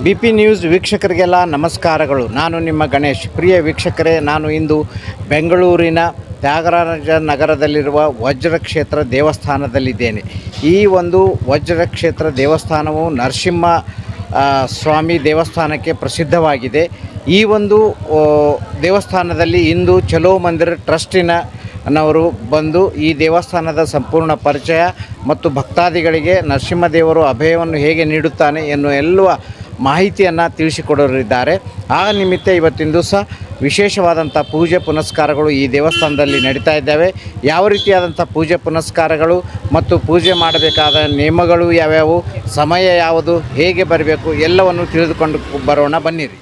B P news ವೀಕ್ಷಕರಿಗೆಲ್ಲ ನಮಸ್ಕಾರಗಳು. ನಾನು ನಿಮ್ಮ ಗಣೇಶ್. ಪ್ರಿಯ ವೀಕ್ಷಕರೇ, ನಾನು ಇಂದು ಬೆಂಗಳೂರಿನ ತ್ಯಾಗರಾಜ ನಗರದಲ್ಲಿರುವ ವಜ್ರಕ್ಷೇತ್ರ ದೇವಸ್ಥಾನದಲ್ಲಿದ್ದೇನೆ. ಈ ಒಂದು ವಜ್ರಕ್ಷೇತ್ರ ದೇವಸ್ಥಾನವು ನರಸಿಂಹ ಸ್ವಾಮಿ ದೇವಸ್ಥಾನಕ್ಕೆ ಪ್ರಸಿದ್ಧವಾಗಿದೆ. ಈ ಒಂದು ದೇವಸ್ಥಾನದಲ್ಲಿ ಇಂದು ಚಲೋ ಮಂದಿರ ಟ್ರಸ್ಟಿನವರು ಬಂದು ಈ ದೇವಸ್ಥಾನದ ಸಂಪೂರ್ಣ ಪರಿಚಯ ಮತ್ತು ಭಕ್ತಾದಿಗಳಿಗೆ ನರಸಿಂಹದೇವರು ಅಭಯವನ್ನು ಹೇಗೆ ನೀಡುತ್ತಾನೆ ಎನ್ನುವ ಎಲ್ಲ ಮಾಹಿತಿಯನ್ನು ತಿಳಿಸಿಕೊಡೋರಿದ್ದಾರೆ. ಆ ನಿಮಿತ್ತ ಇವತ್ತಿನ ದಿವಸ ವಿಶೇಷವಾದಂಥ ಪೂಜೆ ಪುನಸ್ಕಾರಗಳು ಈ ದೇವಸ್ಥಾನದಲ್ಲಿ ನಡೀತಾ ಇದ್ದಾವೆ. ಯಾವ ರೀತಿಯಾದಂಥ ಪೂಜೆ ಪುನಸ್ಕಾರಗಳು ಮತ್ತು ಪೂಜೆ ಮಾಡಬೇಕಾದ ನಿಯಮಗಳು ಯಾವ್ಯಾವು, ಸಮಯ ಯಾವುದು, ಹೇಗೆ ಬರಬೇಕು ಎಲ್ಲವನ್ನು ತಿಳಿದುಕೊಂಡು ಬರೋಣ, ಬನ್ನಿರಿ.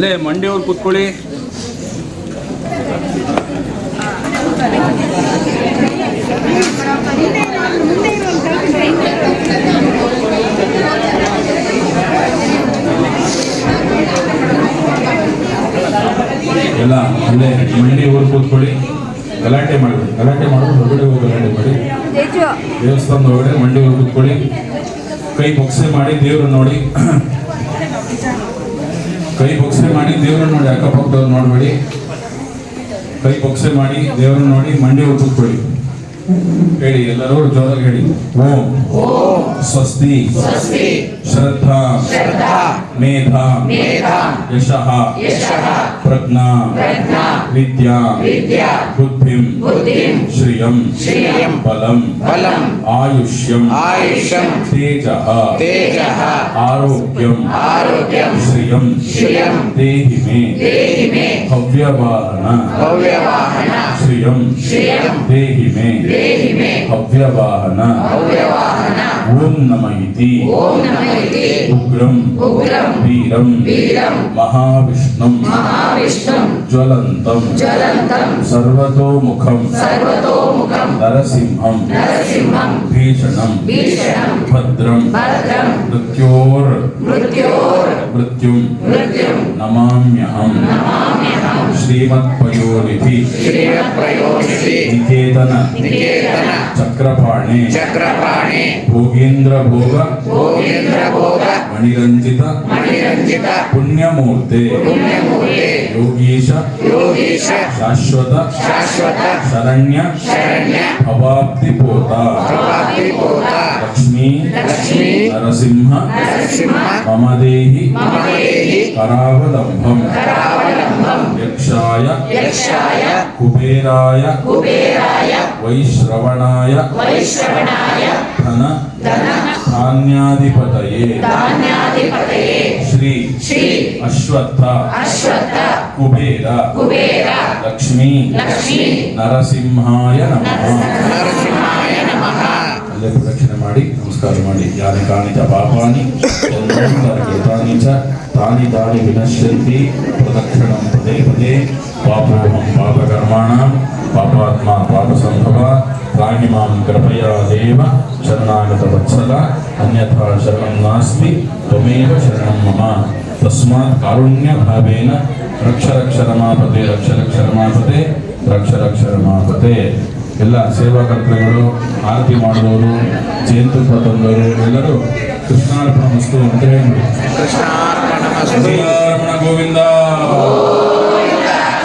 ಅಲ್ಲೇ ಮಂಡಿಯವ್ರು ಕೂತ್ಕೊಳ್ಳಿ. ಎಲ್ಲ ಅಲ್ಲೇ ಮಂಡಿಯವ್ರು ಕೂತ್ಕೊಳ್ಳಿ. ಗಲಾಟೆ ಮಾಡಬೇಡಿ, ಗಲಾಟೆ ಮಾಡೋದು ಹೊರಗಡೆ ಹೋಗಿ ಗಲಾಟೆ ಮಾಡಿ. ದೇವಸ್ಥಾನದ ಒಳಗಡೆ ಮಂಡಿಯವ್ರು ಕೂತ್ಕೊಳ್ಳಿ. ಕೈ ಬೊಕ್ಸೆ ಮಾಡಿ ದೇವ್ರನ್ನ ನೋಡಿ, ಕೈ ಬೊಕ್ಸೆ ಮಾಡಿ ದೇವ್ರನ್ನ ನೋಡಿ, ಅಕ್ಕಪಕ್ಕದವ್ರು ನೋಡಬೇಡಿ. ಕೈ ಬೊಕ್ಸೆ ಮಾಡಿ ದೇವ್ರನ್ನ ನೋಡಿ, ಮಂಡಿಯವ್ರು ಕೂತ್ಕೊಳ್ಳಿ. ಹೇಳಿ, ಎಲ್ಲರೂ ಜೋರಾಗಿ ಹೇಳಿ. ಓಂ ಸ್ವಸ್ತಿ ಶ್ರದ್ಧಾ ಮೇಧಾ ಯಶಃ ಪ್ರಜ್ಞಾ ವಿದ್ಯಾ ಬುದ್ಧಿಂ ಶ್ರಿಯಂ ಬಲಂ ಆಯುಷ್ಯಂ ತೇಜಃ ಆರೋಗ್ಯಂ ಶ್ರಿಯಂ ದೇಹಿ ಮೇ ಹವ್ಯವಾಹನ ಶ್ರಿಯಂ ದೇಹಿ ಮೇ ಹವ್ಯವಾಹನ. ಓಂ ನಮಃ ಇತಿ ಉಗ್ರಂ ವೀರಂ ಮಹಾವಿಷ್ಣುಂ ಜ್ವಲಂತಂ ಸರ್ವತೋಮುಖಂ ನರಸಿಂಹಂ ಭೀಷಣಂ ಭದ್ರಂ ಮೃತ್ಯುಂ ನಮಾಮ್ಯಹಂ. ಶ್ರೀಮತ್ಪಯೋನಿಧಿ ನಿಕೇತನ ಚಕ್ರಪಾಣಿ ಭೋಗೇಂದ್ರ ಭೋಗ ಮಣಿರಂಜಿತ ಪುಣ್ಯಮೂರ್ತೆ ಯೋಗೀಶ ಶಾಶ್ವತ ಶರಣ್ಯ ಭವಾಬ್ಧಿ ಪೋತ ಲಕ್ಷ್ಮೀ ನರಸಿಂಹ ಮಮ ದೇಹಿ ಕರಾವಲಂಬಂ ಯಕ್ಷಾಯ ಕುಬೇರಾಯ ವೈಶ್ರವಣಾಯ ಧನ ಧಾನ್ಯಾಧಿಪತಯೇ ಶ್ರೀ ಅಶ್ವತ್ಥ ಕುಬೇರ ಲಕ್ಷ್ಮೀ ನರಸಿಂಹಾಯ ನಮಃ. ಅಲ್ಲೇ ಪ್ರದಕ್ಷಿಣೆ ಮಾಡಿ ನಮಸ್ಕಾರ ಮಾಡಿ. ಯಾನಿ ಕಾನಿ ಚ ಪಾಪಾನಿ ತಾನಿ ಚ ತಾನಿ ತಾನಿ ವಿನಶ್ಯಂತಿ ಪ್ರದಕ್ಷಿಣಂ ಪದೇ ಪದೇ. ಪಾಪೋಹಂ ಪಾಪಕರ್ಮಾಣಂ ಪಾಪಾತ್ಮ ಪಾಪಸಂಭವ ತ್ರಾಣಿ ಮಾಂ ಕೃಪಯಾ ದೇವ ಶರಣಾಗತ ವತ್ಸಲ ಅನ್ಯಥಾ ಶರಣಂ ನಾಸ್ತಿ ತ್ವಮೇವ ಶರಣಂ ಮಮ. ತಸ್ಮಾತ್ ಕಾರುಣ್ಯ ಭಾವೇನ ರಕ್ಷ ರಕ್ಷ ರಮಾಪತೆ ರಕ್ಷ ರಕ್ಷ ರಮಾಪತೆ ರಕ್ಷ ರಕ್ಷ ರಮಾಪತೆ. ಎಲ್ಲ ಸೇವಾಕರ್ತೃಗಳು, ಆರತಿ ಮಾಡುವವರು, ಜಯಂತುಪ್ಪ ತಂದವರು ಎಲ್ಲರೂ ಕೃಷ್ಣಾರ್ಪಣ ಮಸ್ತು ಅಂತ ಹೇಳಿ. ಶ್ರೀರಮಣ ಗೋವಿಂದ,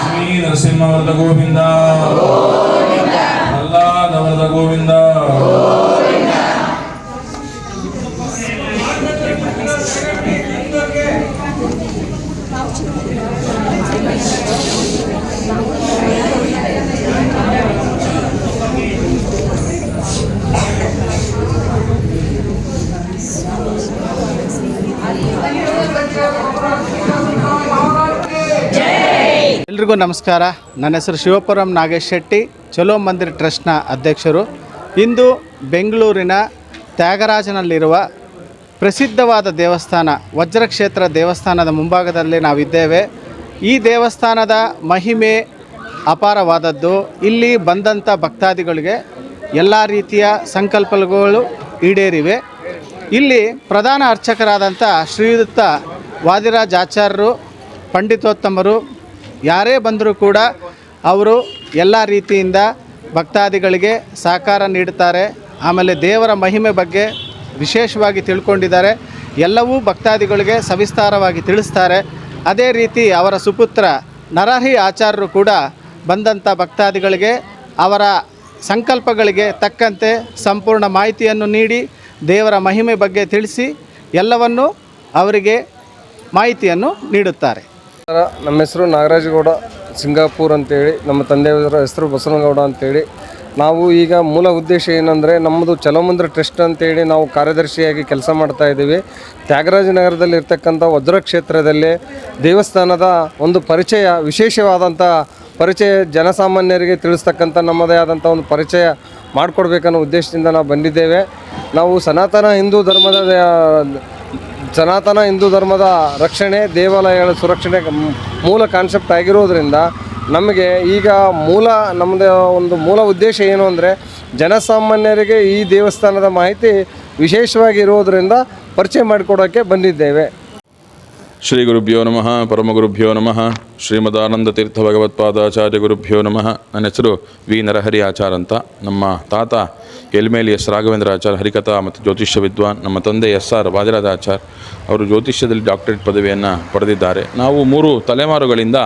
ಶ್ರೀ ನರಸಿಂಹವರದ ಗೋವಿಂದ, ಪ್ರಹ್ಲಾದವರದ ಗೋವಿಂದ. ಎಲ್ರಿಗೂ ನಮಸ್ಕಾರ. ನನ್ನ ಹೆಸರು ಶಿವಪುರಂ ನಾಗೇಶ್ ಶೆಟ್ಟಿ, ಚಲೋ ಮಂದಿರ್ ಟ್ರಸ್ಟ್ನ ಅಧ್ಯಕ್ಷರು. ಇಂದು ಬೆಂಗಳೂರಿನ ತ್ಯಾಗರಾಜನಲ್ಲಿರುವ ಪ್ರಸಿದ್ಧವಾದ ದೇವಸ್ಥಾನ ವಜ್ರಕ್ಷೇತ್ರ ದೇವಸ್ಥಾನದ ಮುಂಭಾಗದಲ್ಲಿ ನಾವಿದ್ದೇವೆ. ಈ ದೇವಸ್ಥಾನದ ಮಹಿಮೆ ಅಪಾರವಾದದ್ದು. ಇಲ್ಲಿ ಬಂದಂಥ ಭಕ್ತಾದಿಗಳಿಗೆ ಎಲ್ಲ ರೀತಿಯ ಸಂಕಲ್ಪಗಳು ಈಡೇರಿವೆ. ಇಲ್ಲಿ ಪ್ರಧಾನ ಅರ್ಚಕರಾದಂಥ ಶ್ರೀಯುತ ವಾದಿರಾಜ್ ಆಚಾರ್ಯರು, ಪಂಡಿತೋತ್ತಮರು ಯಾರೇ ಬಂದರೂ ಕೂಡ ಅವರು ಎಲ್ಲ ರೀತಿಯಿಂದ ಭಕ್ತಾದಿಗಳಿಗೆ ಸಹಕಾರ ನೀಡುತ್ತಾರೆ. ಆಮೇಲೆ ದೇವರ ಮಹಿಮೆ ಬಗ್ಗೆ ವಿಶೇಷವಾಗಿ ತಿಳ್ಕೊಂಡಿದ್ದಾರೆ. ಎಲ್ಲವೂ ಭಕ್ತಾದಿಗಳಿಗೆ ಸವಿಸ್ತಾರವಾಗಿ ತಿಳಿಸ್ತಾರೆ. ಅದೇ ರೀತಿ ಅವರ ಸುಪುತ್ರ ನರಹರಿ ಆಚಾರ್ಯರು ಕೂಡ ಬಂದಂಥ ಭಕ್ತಾದಿಗಳಿಗೆ ಅವರ ಸಂಕಲ್ಪಗಳಿಗೆ ತಕ್ಕಂತೆ ಸಂಪೂರ್ಣ ಮಾಹಿತಿಯನ್ನು ನೀಡಿ ದೇವರ ಮಹಿಮೆ ಬಗ್ಗೆ ತಿಳಿಸಿ ಎಲ್ಲವನ್ನೂ ಅವರಿಗೆ ಮಾಹಿತಿಯನ್ನು ನೀಡುತ್ತಾರೆ. ನಮ್ಮ ಹೆಸರು ನಾಗರಾಜಗೌಡ ಸಿಂಗಾಪುರ್ ಅಂತೇಳಿ, ನಮ್ಮ ತಂದೆಯವರ ಹೆಸರು ಬಸವನಗೌಡ ಅಂತೇಳಿ. ನಾವು ಈಗ ಮೂಲ ಉದ್ದೇಶ ಏನಂದರೆ, ನಮ್ಮದು ಚಲೋಮಂದಿರ ಟ್ರಸ್ಟ್ ಅಂತೇಳಿ ನಾವು ಕಾರ್ಯದರ್ಶಿಯಾಗಿ ಕೆಲಸ ಮಾಡ್ತಾ ಇದ್ದೀವಿ. ತ್ಯಾಗರಾಜನಗರದಲ್ಲಿ ಇರ್ತಕ್ಕಂಥ ವಜ್ರ ಕ್ಷೇತ್ರದಲ್ಲಿ ದೇವಸ್ಥಾನದ ಒಂದು ಪರಿಚಯ, ವಿಶೇಷವಾದಂಥ ಪರಿಚಯ ಜನಸಾಮಾನ್ಯರಿಗೆ ತಿಳಿಸ್ತಕ್ಕಂಥ ನಮ್ಮದೇ ಆದಂಥ ಒಂದು ಪರಿಚಯ ಮಾಡಿಕೊಡ್ಬೇಕನ್ನೋ ಉದ್ದೇಶದಿಂದ ನಾವು ಬಂದಿದ್ದೇವೆ. ನಾವು ಸನಾತನ ಹಿಂದೂ ಧರ್ಮದ ಸನಾತನ ಹಿಂದೂ ಧರ್ಮದ ರಕ್ಷಣೆ, ದೇವಾಲಯಗಳ ಸುರಕ್ಷಣೆ ಮೂಲ ಕಾನ್ಸೆಪ್ಟ್ ಆಗಿರೋದ್ರಿಂದ ನಮಗೆ ಈಗ ನಮ್ಮದು ಒಂದು ಮೂಲ ಉದ್ದೇಶ ಏನು ಅಂದರೆ ಜನಸಾಮಾನ್ಯರಿಗೆ ಈ ದೇವಸ್ಥಾನದ ಮಾಹಿತಿ ವಿಶೇಷವಾಗಿ ಇರೋದರಿಂದ ಪರಿಚಯ ಮಾಡಿಕೊಡೋಕ್ಕೆ ಬಂದಿದ್ದೇವೆ. ಶ್ರೀ ಗುರುಭ್ಯೋ ನಮಃ, ಪರಮಗುರುಭ್ಯೋ ನಮಃ, ಶ್ರೀಮದಾನಂದ ತೀರ್ಥ ಭಗವತ್ಪಾದಾಚಾರ್ಯ ಗುರುಭ್ಯೋ ನಮಃ. ನನ್ನ ಹೆಸರು ವಿ ನರಹರಿ ಆಚಾರ್ ಅಂತ. ನಮ್ಮ ತಾತ ಎಲ್ಮೇಲಿ ಎಸ್ ರಾಘವೇಂದ್ರ ಆಚಾರ್ ಹರಿಕಥಾ ಮತ್ತು ಜ್ಯೋತಿಷ್ಯ ವಿದ್ವಾನ್. ನಮ್ಮ ತಂದೆ SR ವಾದಿರಾಜ ಆಚಾರ್, ಅವರು ಜ್ಯೋತಿಷ್ಯದಲ್ಲಿ ಡಾಕ್ಟರೇಟ್ ಪದವಿಯನ್ನು ಪಡೆದಿದ್ದಾರೆ. ನಾವು 3 ತಲೆಮಾರುಗಳಿಂದ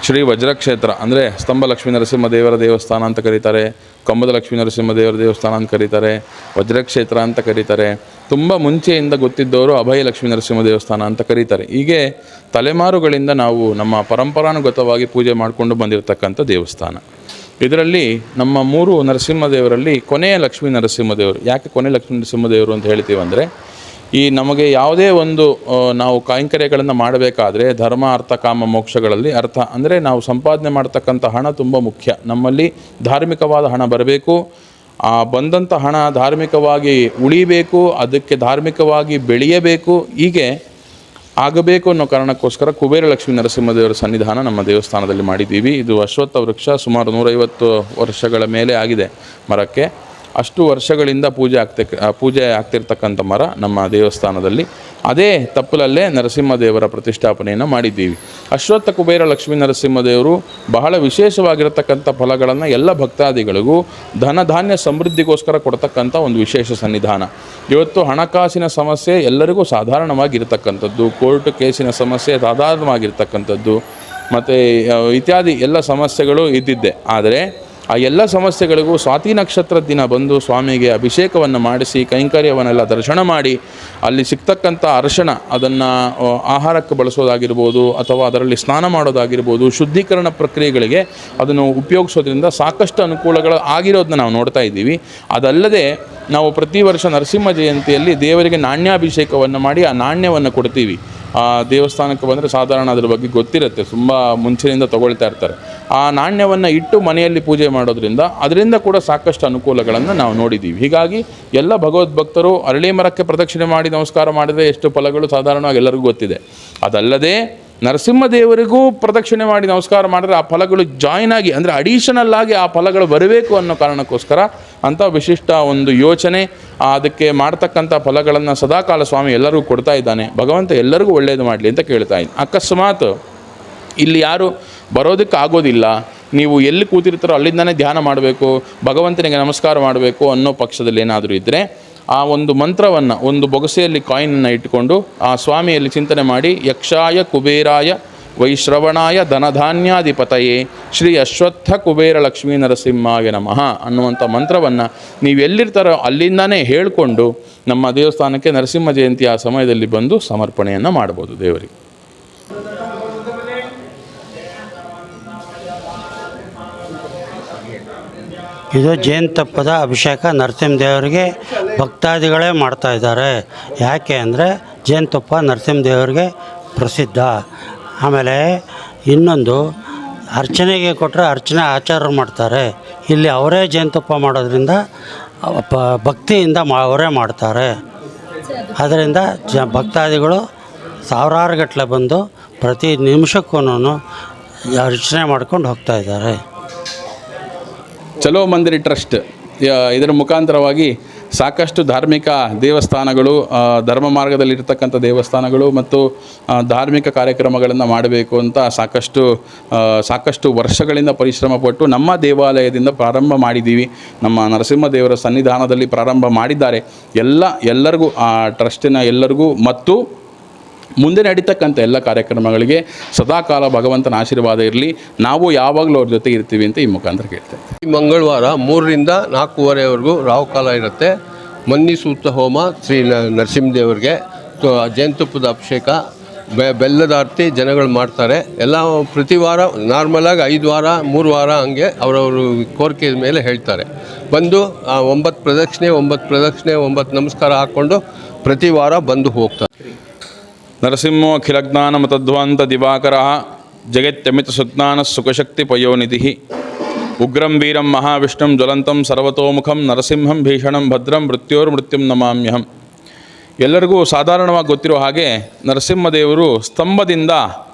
ಶ್ರೀ ವಜ್ರಕ್ಷೇತ್ರ ಅಂದರೆ ಸ್ತಂಭ ಲಕ್ಷ್ಮೀ ನರಸಿಂಹದೇವರ ದೇವಸ್ಥಾನ ಅಂತ ಕರೀತಾರೆ, ಕಂಬದ ಲಕ್ಷ್ಮೀ ನರಸಿಂಹದೇವರ ದೇವಸ್ಥಾನ ಅಂತ ಕರೀತಾರೆ, ವಜ್ರಕ್ಷೇತ್ರ ಅಂತ ಕರೀತಾರೆ. ತುಂಬ ಮುಂಚೆಯಿಂದ ಗೊತ್ತಿದ್ದವರು ಅಭಯ ಲಕ್ಷ್ಮೀ ನರಸಿಂಹ ದೇವಸ್ಥಾನ ಅಂತ ಕರೀತಾರೆ. ಹೀಗೆ ತಲೆಮಾರುಗಳಿಂದ ನಾವು ನಮ್ಮ ಪರಂಪರಾನುಗತವಾಗಿ ಪೂಜೆ ಮಾಡಿಕೊಂಡು ಬಂದಿರತಕ್ಕಂಥ ದೇವಸ್ಥಾನ. ಇದರಲ್ಲಿ ನಮ್ಮ 3 ನರಸಿಂಹದೇವರಲ್ಲಿ ಕೊನೆಯ ಲಕ್ಷ್ಮೀ ನರಸಿಂಹದೇವರು. ಯಾಕೆ ಕೊನೆ ಲಕ್ಷ್ಮೀ ನರಸಿಂಹದೇವರು ಅಂತ ಹೇಳ್ತೀವಿ ಅಂದರೆ, ಈ ನಮಗೆ ಯಾವುದೇ ಒಂದು ನಾವು ಕೈಂಕರ್ಯಗಳನ್ನು ಮಾಡಬೇಕಾದ್ರೆ ಧರ್ಮ ಅರ್ಥ ಕಾಮ ಮೋಕ್ಷಗಳಲ್ಲಿ ಅರ್ಥ ಅಂದರೆ ನಾವು ಸಂಪಾದನೆ ಮಾಡ್ತಕ್ಕಂಥ ಹಣ ತುಂಬ ಮುಖ್ಯ. ನಮ್ಮಲ್ಲಿ ಧಾರ್ಮಿಕವಾದ ಹಣ ಬರಬೇಕು, ಆ ಬಂದಂಥ ಹಣ ಧಾರ್ಮಿಕವಾಗಿ ಉಳಿಬೇಕು, ಅದಕ್ಕೆ ಧಾರ್ಮಿಕವಾಗಿ ಬೆಳೆಯಬೇಕು, ಹೀಗೆ ಆಗಬೇಕು ಅನ್ನೋ ಕಾರಣಕ್ಕೋಸ್ಕರ ಕುಬೇರ ಲಕ್ಷ್ಮೀ ನರಸಿಂಹದೇವರ ಸನ್ನಿಧಾನ ನಮ್ಮ ದೇವಸ್ಥಾನದಲ್ಲಿ ಮಾಡಿದ್ದೀವಿ. ಇದು ಅಶ್ವತ್ಥ ವೃಕ್ಷ, ಸುಮಾರು 150 ವರ್ಷಗಳ ಮೇಲೆ ಆಗಿದೆ ಮರಕ್ಕೆ. ಅಷ್ಟು ವರ್ಷಗಳಿಂದ ಪೂಜೆ ಆಗ್ತಿರ್ತಕ್ಕಂಥ ಮರ ನಮ್ಮ ದೇವಸ್ಥಾನದಲ್ಲಿ. ಅದೇ ತಪ್ಪಲಲ್ಲೇ ನರಸಿಂಹದೇವರ ಪ್ರತಿಷ್ಠಾಪನೆಯನ್ನು ಮಾಡಿದ್ದೀವಿ. ಅಶ್ವತ್ಥ ಕುಬೇರ ಲಕ್ಷ್ಮೀ ನರಸಿಂಹದೇವರು ಬಹಳ ವಿಶೇಷವಾಗಿರತಕ್ಕಂಥ ಫಲಗಳನ್ನು ಎಲ್ಲ ಭಕ್ತಾದಿಗಳಿಗೂ ಧನಧಾನ್ಯ ಸಮೃದ್ಧಿಗೋಸ್ಕರ ಕೊಡ್ತಕ್ಕಂಥ ಒಂದು ವಿಶೇಷ ಸನ್ನಿಧಾನ. ಇವತ್ತು ಹಣಕಾಸಿನ ಸಮಸ್ಯೆ ಎಲ್ಲರಿಗೂ ಸಾಧಾರಣವಾಗಿರ್ತಕ್ಕಂಥದ್ದು, ಕೋರ್ಟ್ ಕೇಸಿನ ಸಮಸ್ಯೆ ಸಾಧಾರಣವಾಗಿರ್ತಕ್ಕಂಥದ್ದು, ಮತ್ತು ಇತ್ಯಾದಿ ಎಲ್ಲ ಸಮಸ್ಯೆಗಳು ಇದ್ದಿದ್ದೆ. ಆದರೆ ಆ ಎಲ್ಲ ಸಮಸ್ಯೆಗಳಿಗೂ ಸ್ವಾತಿ ನಕ್ಷತ್ರದ ದಿನ ಬಂದು ಸ್ವಾಮಿಗೆ ಅಭಿಷೇಕವನ್ನು ಮಾಡಿಸಿ ಕೈಂಕರ್ಯವನ್ನೆಲ್ಲ ದರ್ಶನ ಮಾಡಿ ಅಲ್ಲಿ ಸಿಗ್ತಕ್ಕಂಥ ಅರ್ಶನ ಅದನ್ನು ಆಹಾರಕ್ಕೆ ಬಳಸೋದಾಗಿರ್ಬೋದು ಅಥವಾ ಅದರಲ್ಲಿ ಸ್ನಾನ ಮಾಡೋದಾಗಿರ್ಬೋದು, ಶುದ್ಧೀಕರಣ ಪ್ರಕ್ರಿಯೆಗಳಿಗೆ ಅದನ್ನು ಉಪಯೋಗಿಸೋದ್ರಿಂದ ಸಾಕಷ್ಟು ಅನುಕೂಲಗಳು ಆಗಿರೋದನ್ನ ನಾವು ನೋಡ್ತಾ ಇದ್ದೀವಿ. ಅದಲ್ಲದೆ ನಾವು ಪ್ರತಿ ವರ್ಷ ನರಸಿಂಹ ಜಯಂತಿಯಲ್ಲಿ ದೇವರಿಗೆ ನಾಣ್ಯಾಭಿಷೇಕವನ್ನು ಮಾಡಿ ಆ ನಾಣ್ಯವನ್ನು ಕೊಡ್ತೀವಿ. ಆ ದೇವಸ್ಥಾನಕ್ಕೆ ಬಂದರೆ ಸಾಧಾರಣ ಅದ್ರ ಬಗ್ಗೆ ಗೊತ್ತಿರುತ್ತೆ, ತುಂಬ ಮುಂಚಿನಿಂದ ತಗೊಳ್ತಾ ಇರ್ತಾರೆ. ಆ ನಾಣ್ಯವನ್ನು ಇಟ್ಟು ಮನೆಯಲ್ಲಿ ಪೂಜೆ ಮಾಡೋದ್ರಿಂದ ಅದರಿಂದ ಕೂಡ ಸಾಕಷ್ಟು ಅನುಕೂಲಗಳನ್ನು ನಾವು ನೋಡಿದ್ದೀವಿ. ಹೀಗಾಗಿ ಎಲ್ಲ ಭಗವದ್ಭಕ್ತರು ಅರಳಿ ಮರಕ್ಕೆ ಪ್ರದಕ್ಷಿಣೆ ಮಾಡಿ ನಮಸ್ಕಾರ ಮಾಡಿದರೆ ಎಷ್ಟು ಫಲಗಳು ಸಾಧಾರಣವಾಗಿ ಎಲ್ಲರಿಗೂ ಗೊತ್ತಿದೆ. ಅದಲ್ಲದೆ ನರಸಿಂಹದೇವರಿಗೂ ಪ್ರದಕ್ಷಿಣೆ ಮಾಡಿ ನಮಸ್ಕಾರ ಮಾಡಿದ್ರೆ ಆ ಫಲಗಳು ಜಾಯ್ನ್ ಆಗಿ ಅಂದರೆ ಅಡಿಷನಲ್ ಆಗಿ ಆ ಫಲಗಳು ಬರಬೇಕು ಅನ್ನೋ ಕಾರಣಕ್ಕೋಸ್ಕರ ಅಂಥ ವಿಶಿಷ್ಟ ಒಂದು ಯೋಚನೆ, ಅದಕ್ಕೆ ಮಾಡ್ತಕ್ಕಂಥ ಫಲಗಳನ್ನು ಸದಾಕಾಲ ಸ್ವಾಮಿ ಎಲ್ಲರಿಗೂ ಕೊಡ್ತಾ ಇದ್ದಾನೆ. ಭಗವಂತ ಎಲ್ಲರಿಗೂ ಒಳ್ಳೆಯದು ಮಾಡಲಿ ಅಂತ ಕೇಳ್ತಾ ಇದ್ದೀನಿ. ಅಕಸ್ಮಾತ್ ಇಲ್ಲಿ ಯಾರು ಬರೋದಕ್ಕೆ ಆಗೋದಿಲ್ಲ, ನೀವು ಎಲ್ಲಿ ಕೂತಿರ್ತಾರೋ ಅಲ್ಲಿಂದನೇ ಧ್ಯಾನ ಮಾಡಬೇಕು, ಭಗವಂತನಿಗೆ ನಮಸ್ಕಾರ ಮಾಡಬೇಕು ಅನ್ನೋ ಪಕ್ಷದಲ್ಲಿ ಏನಾದರೂ ಇದ್ದರೆ ಆ ಒಂದು ಮಂತ್ರವನ್ನು ಒಂದು ಬೊಗಸೆಯಲ್ಲಿ ಕಾಯಿನನ್ನು ಇಟ್ಟುಕೊಂಡು ಆ ಸ್ವಾಮಿಯಲ್ಲಿ ಚಿಂತನೆ ಮಾಡಿ, ಯಕ್ಷಾಯ ಕುಬೇರಾಯ ವೈಶ್ರವಣಾಯ ಧನಧಾನ್ಯಾಧಿಪತಯೇ ಶ್ರೀ ಅಶ್ವತ್ಥ ಕುಬೇರ ಲಕ್ಷ್ಮೀ ನರಸಿಂಹಾಯ ನಮಃ ಅನ್ನುವಂಥ ಮಂತ್ರವನ್ನು ನೀವು ಎಲ್ಲಿರ್ತಾರೋ ಅಲ್ಲಿಂದನೇ ಹೇಳಿಕೊಂಡು ನಮ್ಮ ದೇವಸ್ಥಾನಕ್ಕೆ ನರಸಿಂಹ ಜಯಂತಿಯ ಸಮಯದಲ್ಲಿ ಬಂದು ಸಮರ್ಪಣೆಯನ್ನು ಮಾಡ್ಬೋದು ದೇವರಿಗೆ. ಇದು ಜೇನುತುಪ್ಪದ ಅಭಿಷೇಕ ನರಸಿಂಹದೇವರಿಗೆ ಭಕ್ತಾದಿಗಳೇ ಮಾಡ್ತಾ ಇದ್ದಾರೆ. ಯಾಕೆ ಅಂದರೆ ಜೇನುತುಪ್ಪ ನರಸಿಂಹದೇವರಿಗೆ ಪ್ರಸಿದ್ಧ. ಆಮೇಲೆ ಇನ್ನೊಂದು ಅರ್ಚನೆಗೆ ಕೊಟ್ಟರೆ ಅರ್ಚನೆ ಆಚಾರ್ಯರು ಮಾಡ್ತಾರೆ. ಇಲ್ಲಿ ಅವರೇ ಜೇನುತುಪ್ಪ ಮಾಡೋದ್ರಿಂದ ಭಕ್ತಿಯಿಂದ ಅವರೇ ಮಾಡ್ತಾರೆ. ಅದರಿಂದ ಭಕ್ತಾದಿಗಳು ಸಾವಿರಾರು ಗಟ್ಟಲೆ ಬಂದು ಪ್ರತಿ ನಿಮಿಷಕ್ಕೂ ಅರ್ಚನೆ ಮಾಡ್ಕೊಂಡು ಹೋಗ್ತಾ ಇದ್ದಾರೆ. ಚಲೋ ಮಂದಿರ ಟ್ರಸ್ಟ್ ಇದರ ಮುಖಾಂತರವಾಗಿ ಸಾಕಷ್ಟು ಧಾರ್ಮಿಕ ದೇವಸ್ಥಾನಗಳು, ಧರ್ಮ ಮಾರ್ಗದಲ್ಲಿರ್ತಕ್ಕಂಥ ದೇವಸ್ಥಾನಗಳು ಮತ್ತು ಧಾರ್ಮಿಕ ಕಾರ್ಯಕ್ರಮಗಳನ್ನು ಮಾಡಬೇಕು ಅಂತ ಸಾಕಷ್ಟು ವರ್ಷಗಳಿಂದ ಪರಿಶ್ರಮ ಪಟ್ಟು ನಮ್ಮ ದೇವಾಲಯದಿಂದ ಪ್ರಾರಂಭ ಮಾಡಿದ್ದೀವಿ. ನಮ್ಮ ನರಸಿಂಹದೇವರ ಸನ್ನಿಧಾನದಲ್ಲಿ ಪ್ರಾರಂಭ ಮಾಡಿದ್ದಾರೆ. ಎಲ್ಲರಿಗೂ ಆ ಟ್ರಸ್ಟಿನ ಎಲ್ಲರಿಗೂ ಮತ್ತು ಮುಂದೆ ನಡೀತಕ್ಕಂಥ ಎಲ್ಲ ಕಾರ್ಯಕ್ರಮಗಳಿಗೆ ಸದಾಕಾಲ ಭಗವಂತನ ಆಶೀರ್ವಾದ ಇರಲಿ. ನಾವು ಯಾವಾಗಲೂ ಅವ್ರ ಜೊತೆ ಇರ್ತೀವಿ ಅಂತ ಈ ಮುಖಾಂತರ ಕೇಳ್ತೇವೆ. ಮಂಗಳವಾರ 3 ರಿಂದ 4:15ವರೆಗೂ ರಾಹುಕಾಲ ಇರುತ್ತೆ. ಮನ್ನಿಸೂಕ್ತ ಹೋಮ ಶ್ರೀ ನರಸಿಂಹದೇವರಿಗೆ, ಜೇನುತುಪ್ಪದ ಅಭಿಷೇಕ, ಬೆಲ್ಲದ ಆರತಿ ಜನಗಳು ಮಾಡ್ತಾರೆ. ಎಲ್ಲ ಪ್ರತಿ ವಾರ ನಾರ್ಮಲಾಗಿ 5 ವಾರ 3 ವಾರ ಹಂಗೆ ಅವರವರು ಕೋರಿಕೆ ಮೇಲೆ ಹೇಳ್ತಾರೆ. ಬಂದು 9 ಪ್ರದಕ್ಷಿಣೆ 9 ನಮಸ್ಕಾರ ಹಾಕ್ಕೊಂಡು ಪ್ರತಿ ವಾರ ಬಂದು ಹೋಗ್ತಾರೆ. ನರಸಿಂಹೋ ಅಖಿಲಜ್ಞಾನಮತಧ್ವಾಂತ ದಿವಾಕರ ಜಗತ್ಯಮಿತ ಸುಜ್ಞಾನ ಸುಖಶಕ್ತಿ ಪಯೋನಿಧಿ ಉಗ್ರಂ ವೀರಂ ಮಹಾವಿಷ್ಣುಂ ಜ್ವಲಂತಂ ಸರ್ವತೋಮುಖಂ ನರಸಿಂಹಂ ಭೀಷಣಂ ಭದ್ರಂ ಮೃತ್ಯೋರ್ಮೃತ್ಯುಂ ನಮಾಮ್ಯಹಂ. ಎಲ್ಲರಿಗೂ ಸಾಧಾರಣವಾಗಿ ಗೊತ್ತಿರೋ ಹಾಗೆ ನರಸಿಂಹದೇವರು ಸ್ತಂಭದಿಂದ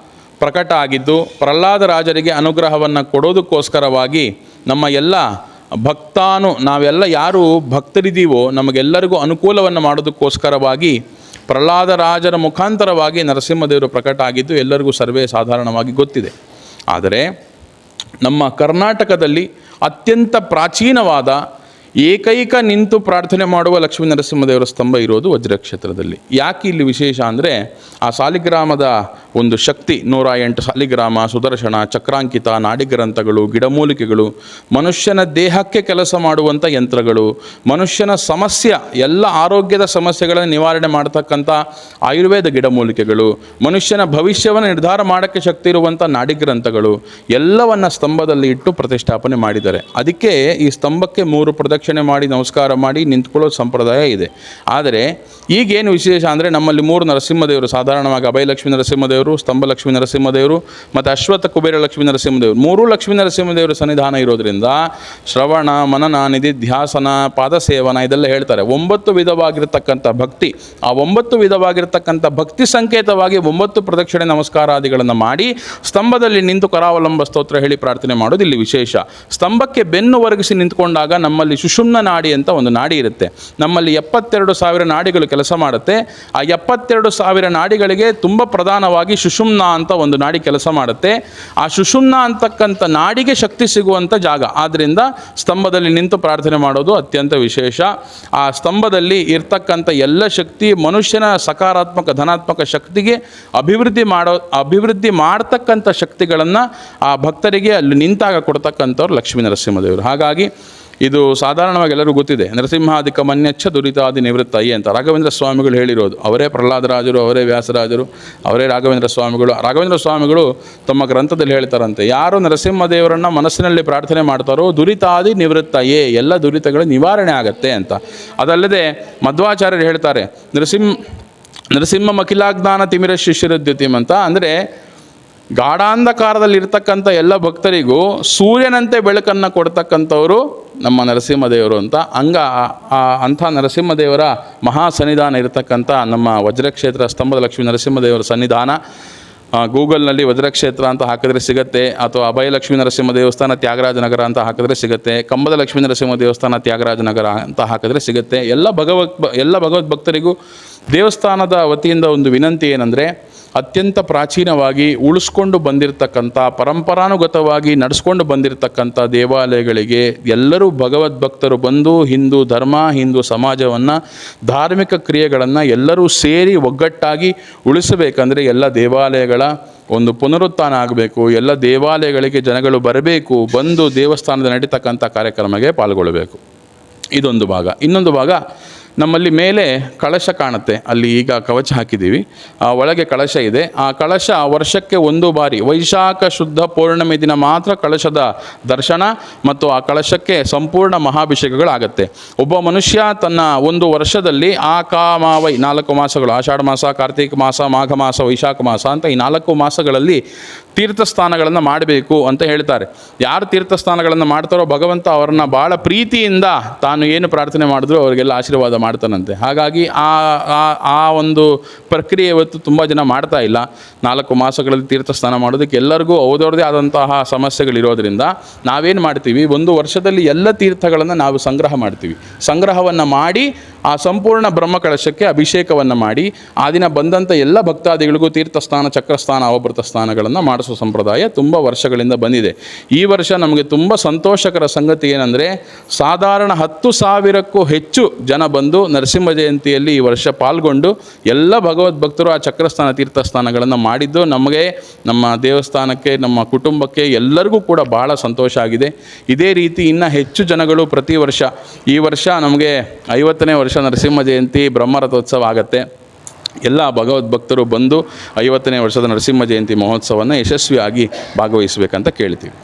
ಪ್ರಕಟ ಆಗಿದ್ದು ಪ್ರಹ್ಲಾದರಾಜರಿಗೆ ಅನುಗ್ರಹವನ್ನು ಕೊಡೋದಕ್ಕೋಸ್ಕರವಾಗಿ ನಮ್ಮ ಎಲ್ಲ ನಾವೆಲ್ಲ ಯಾರು ಭಕ್ತರಿದ್ದೀವೋ ನಮಗೆಲ್ಲರಿಗೂ ಅನುಕೂಲವನ್ನು ಮಾಡೋದಕ್ಕೋಸ್ಕರವಾಗಿ ಪ್ರಹ್ಲಾದರಾಜರ ಮುಖಾಂತರವಾಗಿ ನರಸಿಂಹದೇವರು ಪ್ರಕಟ ಆಗಿದ್ದು ಎಲ್ಲರಿಗೂ ಸರ್ವೇ ಸಾಧಾರಣವಾಗಿ ಗೊತ್ತಿದೆ. ಆದರೆ ನಮ್ಮ ಕರ್ನಾಟಕದಲ್ಲಿ ಅತ್ಯಂತ ಪ್ರಾಚೀನವಾದ ಏಕೈಕ ನಿಂತು ಪ್ರಾರ್ಥನೆ ಮಾಡುವ ಲಕ್ಷ್ಮೀ ನರಸಿಂಹದೇವರ ಸ್ತಂಭ ಇರೋದು ವಜ್ರಕ್ಷೇತ್ರದಲ್ಲಿ. ಯಾಕೆ ಇಲ್ಲಿ ವಿಶೇಷ ಅಂದರೆ ಆ ಸಾಲಿಗ್ರಾಮದ ಒಂದು ಶಕ್ತಿ 108 ಸಾಲಿಗ್ರಾಮ, ಸುದರ್ಶನ, ಚಕ್ರಾಂಕಿತ, ನಾಡಿಗ್ರಂಥಗಳು, ಗಿಡಮೂಲಿಕೆಗಳು, ಮನುಷ್ಯನ ದೇಹಕ್ಕೆ ಕೆಲಸ ಮಾಡುವಂಥ ಯಂತ್ರಗಳು, ಮನುಷ್ಯನ ಎಲ್ಲ ಆರೋಗ್ಯದ ಸಮಸ್ಯೆಗಳನ್ನು ನಿವಾರಣೆ ಮಾಡ್ತಕ್ಕಂಥ ಆಯುರ್ವೇದ ಗಿಡಮೂಲಿಕೆಗಳು, ಮನುಷ್ಯನ ಭವಿಷ್ಯವನ್ನು ನಿರ್ಧಾರ ಮಾಡೋಕ್ಕೆ ಶಕ್ತಿ ಇರುವಂಥ ನಾಡಿಗ್ರಂಥಗಳು ಎಲ್ಲವನ್ನು ಸ್ತಂಭದಲ್ಲಿ ಇಟ್ಟು ಪ್ರತಿಷ್ಠಾಪನೆ ಮಾಡಿದ್ದಾರೆ. ಅದಕ್ಕೆ ಈ ಸ್ತಂಭಕ್ಕೆ 3 ಪ್ರದಕ್ಷಿಣೆ ಮಾಡಿ ನಮಸ್ಕಾರ ಮಾಡಿ ನಿಂತ್ಕೊಳ್ಳೋ ಸಂಪ್ರದಾಯ ಇದೆ. ಆದರೆ ಈಗೇನು ವಿಶೇಷ ಅಂದರೆ ನಮ್ಮಲ್ಲಿ 3 ನರಸಿಂಹದೇವರು, ಸಾಧಾರಣವಾಗಿ ಅಭಯಲಕ್ಷ್ಮೀ ನರಸಿಂಹದೇವರು, ಸ್ತಂಭ ಲಕ್ಷ್ಮೀ ನರಸಿಂಹದೇವರು ಮತ್ತು ಅಶ್ವತ್ಥ ಕುಬೇರ ಲಕ್ಷ್ಮೀ ನರಸಿಂಹದೇವರು 3 ಲಕ್ಷ್ಮೀ ನರಸಿಂಹದೇವರ ಸನ್ನಿಧಾನ ಇರೋದ್ರಿಂದ ಶ್ರವಣ, ಮನನ, ನಿಧಿಧ್ಯಾಸನ, ಪಾದಸೇವನ ಇದೆಲ್ಲ ಹೇಳ್ತಾರೆ. 9 ವಿಧವಾಗಿರ್ತಕ್ಕಂಥ ಭಕ್ತಿ, ಆ 9 ವಿಧವಾಗಿರ್ತಕ್ಕಂಥ ಭಕ್ತಿ ಸಂಕೇತವಾಗಿ 9 ಪ್ರದಕ್ಷಿಣೆ ನಮಸ್ಕಾರಾದಿಗಳನ್ನು ಮಾಡಿ ಸ್ತಂಭದಲ್ಲಿ ನಿಂತು ಕರಾವಲಂಬ ಸ್ತೋತ್ರ ಹೇಳಿ ಪ್ರಾರ್ಥನೆ ಮಾಡೋದು ಇಲ್ಲಿ ವಿಶೇಷ. ಸ್ತಂಭಕ್ಕೆ ಬೆನ್ನು ಒರಗಿಸಿ ನಿಂತ್ಕೊಂಡಾಗ ನಮ್ಮಲ್ಲಿ ಸುಷುಮ್ನ ನಾಡಿ ಅಂತ ಒಂದು ನಾಡಿ ಇರುತ್ತೆ. ನಮ್ಮಲ್ಲಿ 72,000 ನಾಡಿಗಳು ಕೆಲಸ ಮಾಡುತ್ತೆ. ಆ 72,000 ನಾಡಿಗಳಿಗೆ ತುಂಬ ಪ್ರಧಾನವಾಗಿ ಸುಷುಮ್ನ ಅಂತ ಒಂದು ನಾಡಿ ಕೆಲಸ ಮಾಡುತ್ತೆ. ಆ ಸುಷುಮ್ನ ಅಂತಕ್ಕಂಥ ನಾಡಿಗೆ ಶಕ್ತಿ ಸಿಗುವಂಥ ಜಾಗ. ಆದ್ದರಿಂದ ಸ್ತಂಭದಲ್ಲಿ ನಿಂತು ಪ್ರಾರ್ಥನೆ ಮಾಡೋದು ಅತ್ಯಂತ ವಿಶೇಷ. ಆ ಸ್ತಂಭದಲ್ಲಿ ಇರ್ತಕ್ಕಂಥ ಎಲ್ಲ ಶಕ್ತಿ ಮನುಷ್ಯನ ಸಕಾರಾತ್ಮಕ ಧನಾತ್ಮಕ ಶಕ್ತಿಗೆ ಅಭಿವೃದ್ಧಿ ಮಾಡ್ತಕ್ಕಂಥ ಶಕ್ತಿಗಳನ್ನು ಆ ಭಕ್ತರಿಗೆ ಅಲ್ಲಿ ನಿಂತಾಗ ಕೊಡ್ತಕ್ಕಂಥವ್ರು ಲಕ್ಷ್ಮೀ ನರಸಿಂಹದೇವರು. ಹಾಗಾಗಿ ಇದು ಸಾಧಾರಣವಾಗಿ ಎಲ್ಲರೂ ಗೊತ್ತಿದೆ. ನರಸಿಂಹಾಧಿಕ ಮನ್ಯಚ್ಛ ದುರಿತಾದಿ ನಿವೃತ್ತಯ್ಯ ಅಂತ ರಾಘವೇಂದ್ರ ಸ್ವಾಮಿಗಳು ಹೇಳಿರೋದು. ಅವರೇ ಪ್ರಹ್ಲಾದರಾಜರು, ಅವರೇ ವ್ಯಾಸರಾಜರು, ಅವರೇ ರಾಘವೇಂದ್ರ ಸ್ವಾಮಿಗಳು. ರಾಘವೇಂದ್ರ ಸ್ವಾಮಿಗಳು ತಮ್ಮ ಗ್ರಂಥದಲ್ಲಿ ಹೇಳ್ತಾರಂತೆ, ಯಾರು ನರಸಿಂಹದೇವರನ್ನು ಮನಸ್ಸಿನಲ್ಲಿ ಪ್ರಾರ್ಥನೆ ಮಾಡ್ತಾರೋ ದುರಿತಾದಿ ನಿವೃತ್ತಯೇ, ಎಲ್ಲ ದುರಿತಗಳು ನಿವಾರಣೆ ಆಗತ್ತೆ ಅಂತ. ಅದಲ್ಲದೆ ಮಧ್ವಾಚಾರ್ಯರು ಹೇಳ್ತಾರೆ, ನರಸಿಂಹ ಮಖಿಲಾಜ್ಞಾನ ತಿಮಿರ ಶಿಶಿರದ್ಯುತಿಮ್ ಅಂತ. ಅಂದರೆ ಗಾಢಾಂಧಕಾರದಲ್ಲಿ ಇರ್ತಕ್ಕಂಥ ಎಲ್ಲ ಭಕ್ತರಿಗೂ ಸೂರ್ಯನಂತೆ ಬೆಳಕನ್ನು ಕೊಡ್ತಕ್ಕಂಥವರು ನಮ್ಮ ನರಸಿಂಹದೇವರು ಅಂತ. ಅಂಥ ನರಸಿಂಹದೇವರ ಮಹಾ ಸನ್ನಿಧಾನ ಇರತಕ್ಕಂಥ ನಮ್ಮ ವಜ್ರಕ್ಷೇತ್ರ ಸ್ತಂಭದ ಲಕ್ಷ್ಮೀ ನರಸಿಂಹದೇವರ ಸನ್ನಿಧಾನ ಗೂಗಲ್ನಲ್ಲಿ ವಜ್ರಕ್ಷೇತ್ರ ಅಂತ ಹಾಕಿದ್ರೆ ಸಿಗುತ್ತೆ, ಅಥವಾ ಅಭಯಲಕ್ಷ್ಮೀ ನರಸಿಂಹ ದೇವಸ್ಥಾನ ತ್ಯಾಗರಾಜನಗರ ಅಂತ ಹಾಕಿದ್ರೆ ಸಿಗುತ್ತೆ, ಕಂಬದ ಲಕ್ಷ್ಮೀ ನರಸಿಂಹ ದೇವಸ್ಥಾನ ತ್ಯಾಗರಾಜನಗರ ಅಂತ ಹಾಕಿದ್ರೆ ಸಿಗುತ್ತೆ. ಎಲ್ಲ ಭಗವದ್ ಭಕ್ತರಿಗೂ ದೇವಸ್ಥಾನದ ವತಿಯಿಂದ ಒಂದು ವಿನಂತಿ ಏನಂದರೆ, ಅತ್ಯಂತ ಪ್ರಾಚೀನವಾಗಿ ಉಳಿಸ್ಕೊಂಡು ಬಂದಿರತಕ್ಕಂಥ ಪರಂಪರಾನುಗತವಾಗಿ ನಡೆಸ್ಕೊಂಡು ಬಂದಿರತಕ್ಕಂಥ ದೇವಾಲಯಗಳಿಗೆ ಎಲ್ಲರೂ ಭಗವದ್ಭಕ್ತರು ಬಂದು ಹಿಂದೂ ಧರ್ಮ, ಹಿಂದೂ ಸಮಾಜವನ್ನು, ಧಾರ್ಮಿಕ ಕ್ರಿಯೆಗಳನ್ನು ಎಲ್ಲರೂ ಸೇರಿ ಒಗ್ಗಟ್ಟಾಗಿ ಉಳಿಸಬೇಕಂದ್ರೆ ಎಲ್ಲ ದೇವಾಲಯಗಳ ಒಂದು ಪುನರುತ್ಥಾನ ಆಗಬೇಕು. ಎಲ್ಲ ದೇವಾಲಯಗಳಿಗೆ ಜನಗಳು ಬರಬೇಕು, ಬಂದು ದೇವಸ್ಥಾನದ ನಡೀತಕ್ಕಂಥ ಕಾರ್ಯಕ್ರಮಕ್ಕೆ ಪಾಲ್ಗೊಳ್ಳಬೇಕು. ಇದೊಂದು ಭಾಗ. ಇನ್ನೊಂದು ಭಾಗ, ನಮ್ಮಲ್ಲಿ ಮೇಲೆ ಕಳಶ ಕಾಣುತ್ತೆ, ಅಲ್ಲಿ ಈಗ ಕವಚ ಹಾಕಿದ್ದೀವಿ, ಒಳಗೆ ಕಳಶ ಇದೆ. ಆ ಕಳಶ ವರ್ಷಕ್ಕೆ 1 ಬಾರಿ ವೈಶಾಖ ಶುದ್ಧ ಪೌರ್ಣಮಿ ದಿನ ಮಾತ್ರ ಕಳಶದ ದರ್ಶನ ಮತ್ತು ಆ ಕಳಶಕ್ಕೆ ಸಂಪೂರ್ಣ ಮಹಾಭಿಷೇಕಗಳಾಗತ್ತೆ. ಒಬ್ಬ ಮನುಷ್ಯ ತನ್ನ ಒಂದು ವರ್ಷದಲ್ಲಿ ಆಕಾಮಾವೈ 4 ಮಾಸಗಳು, ಆಷಾಢ ಮಾಸ, ಕಾರ್ತಿಕ ಮಾಸ, ಮಾಘ ಮಾಸ, ವೈಶಾಖ ಮಾಸ ಅಂತ ಈ 4 ಮಾಸಗಳಲ್ಲಿ ತೀರ್ಥಸ್ಥಾನಗಳನ್ನು ಮಾಡಬೇಕು ಅಂತ ಹೇಳ್ತಾರೆ. ಯಾರು ತೀರ್ಥಸ್ಥಾನಗಳನ್ನು ಮಾಡ್ತಾರೋ ಭಗವಂತ ಅವ್ರನ್ನ ಭಾಳ ಪ್ರೀತಿಯಿಂದ ತಾನು ಏನು ಪ್ರಾರ್ಥನೆ ಮಾಡಿದ್ರು ಅವರಿಗೆಲ್ಲ ಆಶೀರ್ವಾದ ಮಾಡ್ತಾನಂತೆ. ಹಾಗಾಗಿ ಆ ಒಂದು ಪ್ರಕ್ರಿಯೆ ಇವತ್ತು ತುಂಬ ಜನ ಮಾಡ್ತಾ ಇಲ್ಲ. 4 ಮಾಸಗಳಲ್ಲಿ ತೀರ್ಥಸ್ನಾನ ಮಾಡೋದಕ್ಕೆ ಎಲ್ಲರಿಗೂ ಅವ್ರದ್ದೇ ಆದಂತಹ ಸಮಸ್ಯೆಗಳಿರೋದ್ರಿಂದ ನಾವೇನು ಮಾಡ್ತೀವಿ, ಒಂದು ವರ್ಷದಲ್ಲಿ ಎಲ್ಲ ತೀರ್ಥಗಳನ್ನು ನಾವು ಸಂಗ್ರಹ ಮಾಡ್ತೀವಿ. ಸಂಗ್ರಹವನ್ನು ಮಾಡಿ ಆ ಸಂಪೂರ್ಣ ಬ್ರಹ್ಮಕಳಶಕ್ಕೆ ಅಭಿಷೇಕವನ್ನು ಮಾಡಿ ಆ ದಿನ ಬಂದಂಥ ಎಲ್ಲ ಭಕ್ತಾದಿಗಳಿಗೂ ತೀರ್ಥಸ್ಥಾನ, ಚಕ್ರಸ್ಥಾನ, ಅವಭೃತ ಸ್ಥಾನಗಳನ್ನು ಮಾಡಿಸೋ ಸಂಪ್ರದಾಯ ತುಂಬ ವರ್ಷಗಳಿಂದ ಬಂದಿದೆ. ಈ ವರ್ಷ ನಮಗೆ ತುಂಬ ಸಂತೋಷಕರ ಸಂಗತಿ ಏನಂದರೆ, ಸಾಧಾರಣ 10,000ಕ್ಕೂ ಹೆಚ್ಚು ಜನ ಬಂದು ನರಸಿಂಹ ಜಯಂತಿಯಲ್ಲಿ ಈ ವರ್ಷ ಪಾಲ್ಗೊಂಡು ಎಲ್ಲ ಭಗವದ್ಭಕ್ತರು ಆ ಚಕ್ರಸ್ಥಾನ ತೀರ್ಥಸ್ಥಾನಗಳನ್ನು ಮಾಡಿದ್ದು ನಮಗೆ, ನಮ್ಮ ದೇವಸ್ಥಾನಕ್ಕೆ, ನಮ್ಮ ಕುಟುಂಬಕ್ಕೆ ಎಲ್ಲರಿಗೂ ಕೂಡ ಬಹಳ ಸಂತೋಷ ಆಗಿದೆ. ಇದೇ ರೀತಿ ಇನ್ನು ಹೆಚ್ಚು ಜನಗಳು ಪ್ರತಿ ವರ್ಷ, ಈ ವರ್ಷ ನಮಗೆ 50ನೇ ವರ್ಷ ನರಸಿಂಹ ಜಯಂತಿ ಬ್ರಹ್ಮರಥೋತ್ಸವ ಆಗುತ್ತೆ. ಎಲ್ಲ ಭಗವದ್ಭಕ್ತರು ಬಂದು 50ನೇ ವರ್ಷದ ನರಸಿಂಹ ಜಯಂತಿ ಮಹೋತ್ಸವವನ್ನು ಯಶಸ್ವಿಯಾಗಿ ಭಾಗವಹಿಸಬೇಕಂತ ಕೇಳ್ತೀವಿ.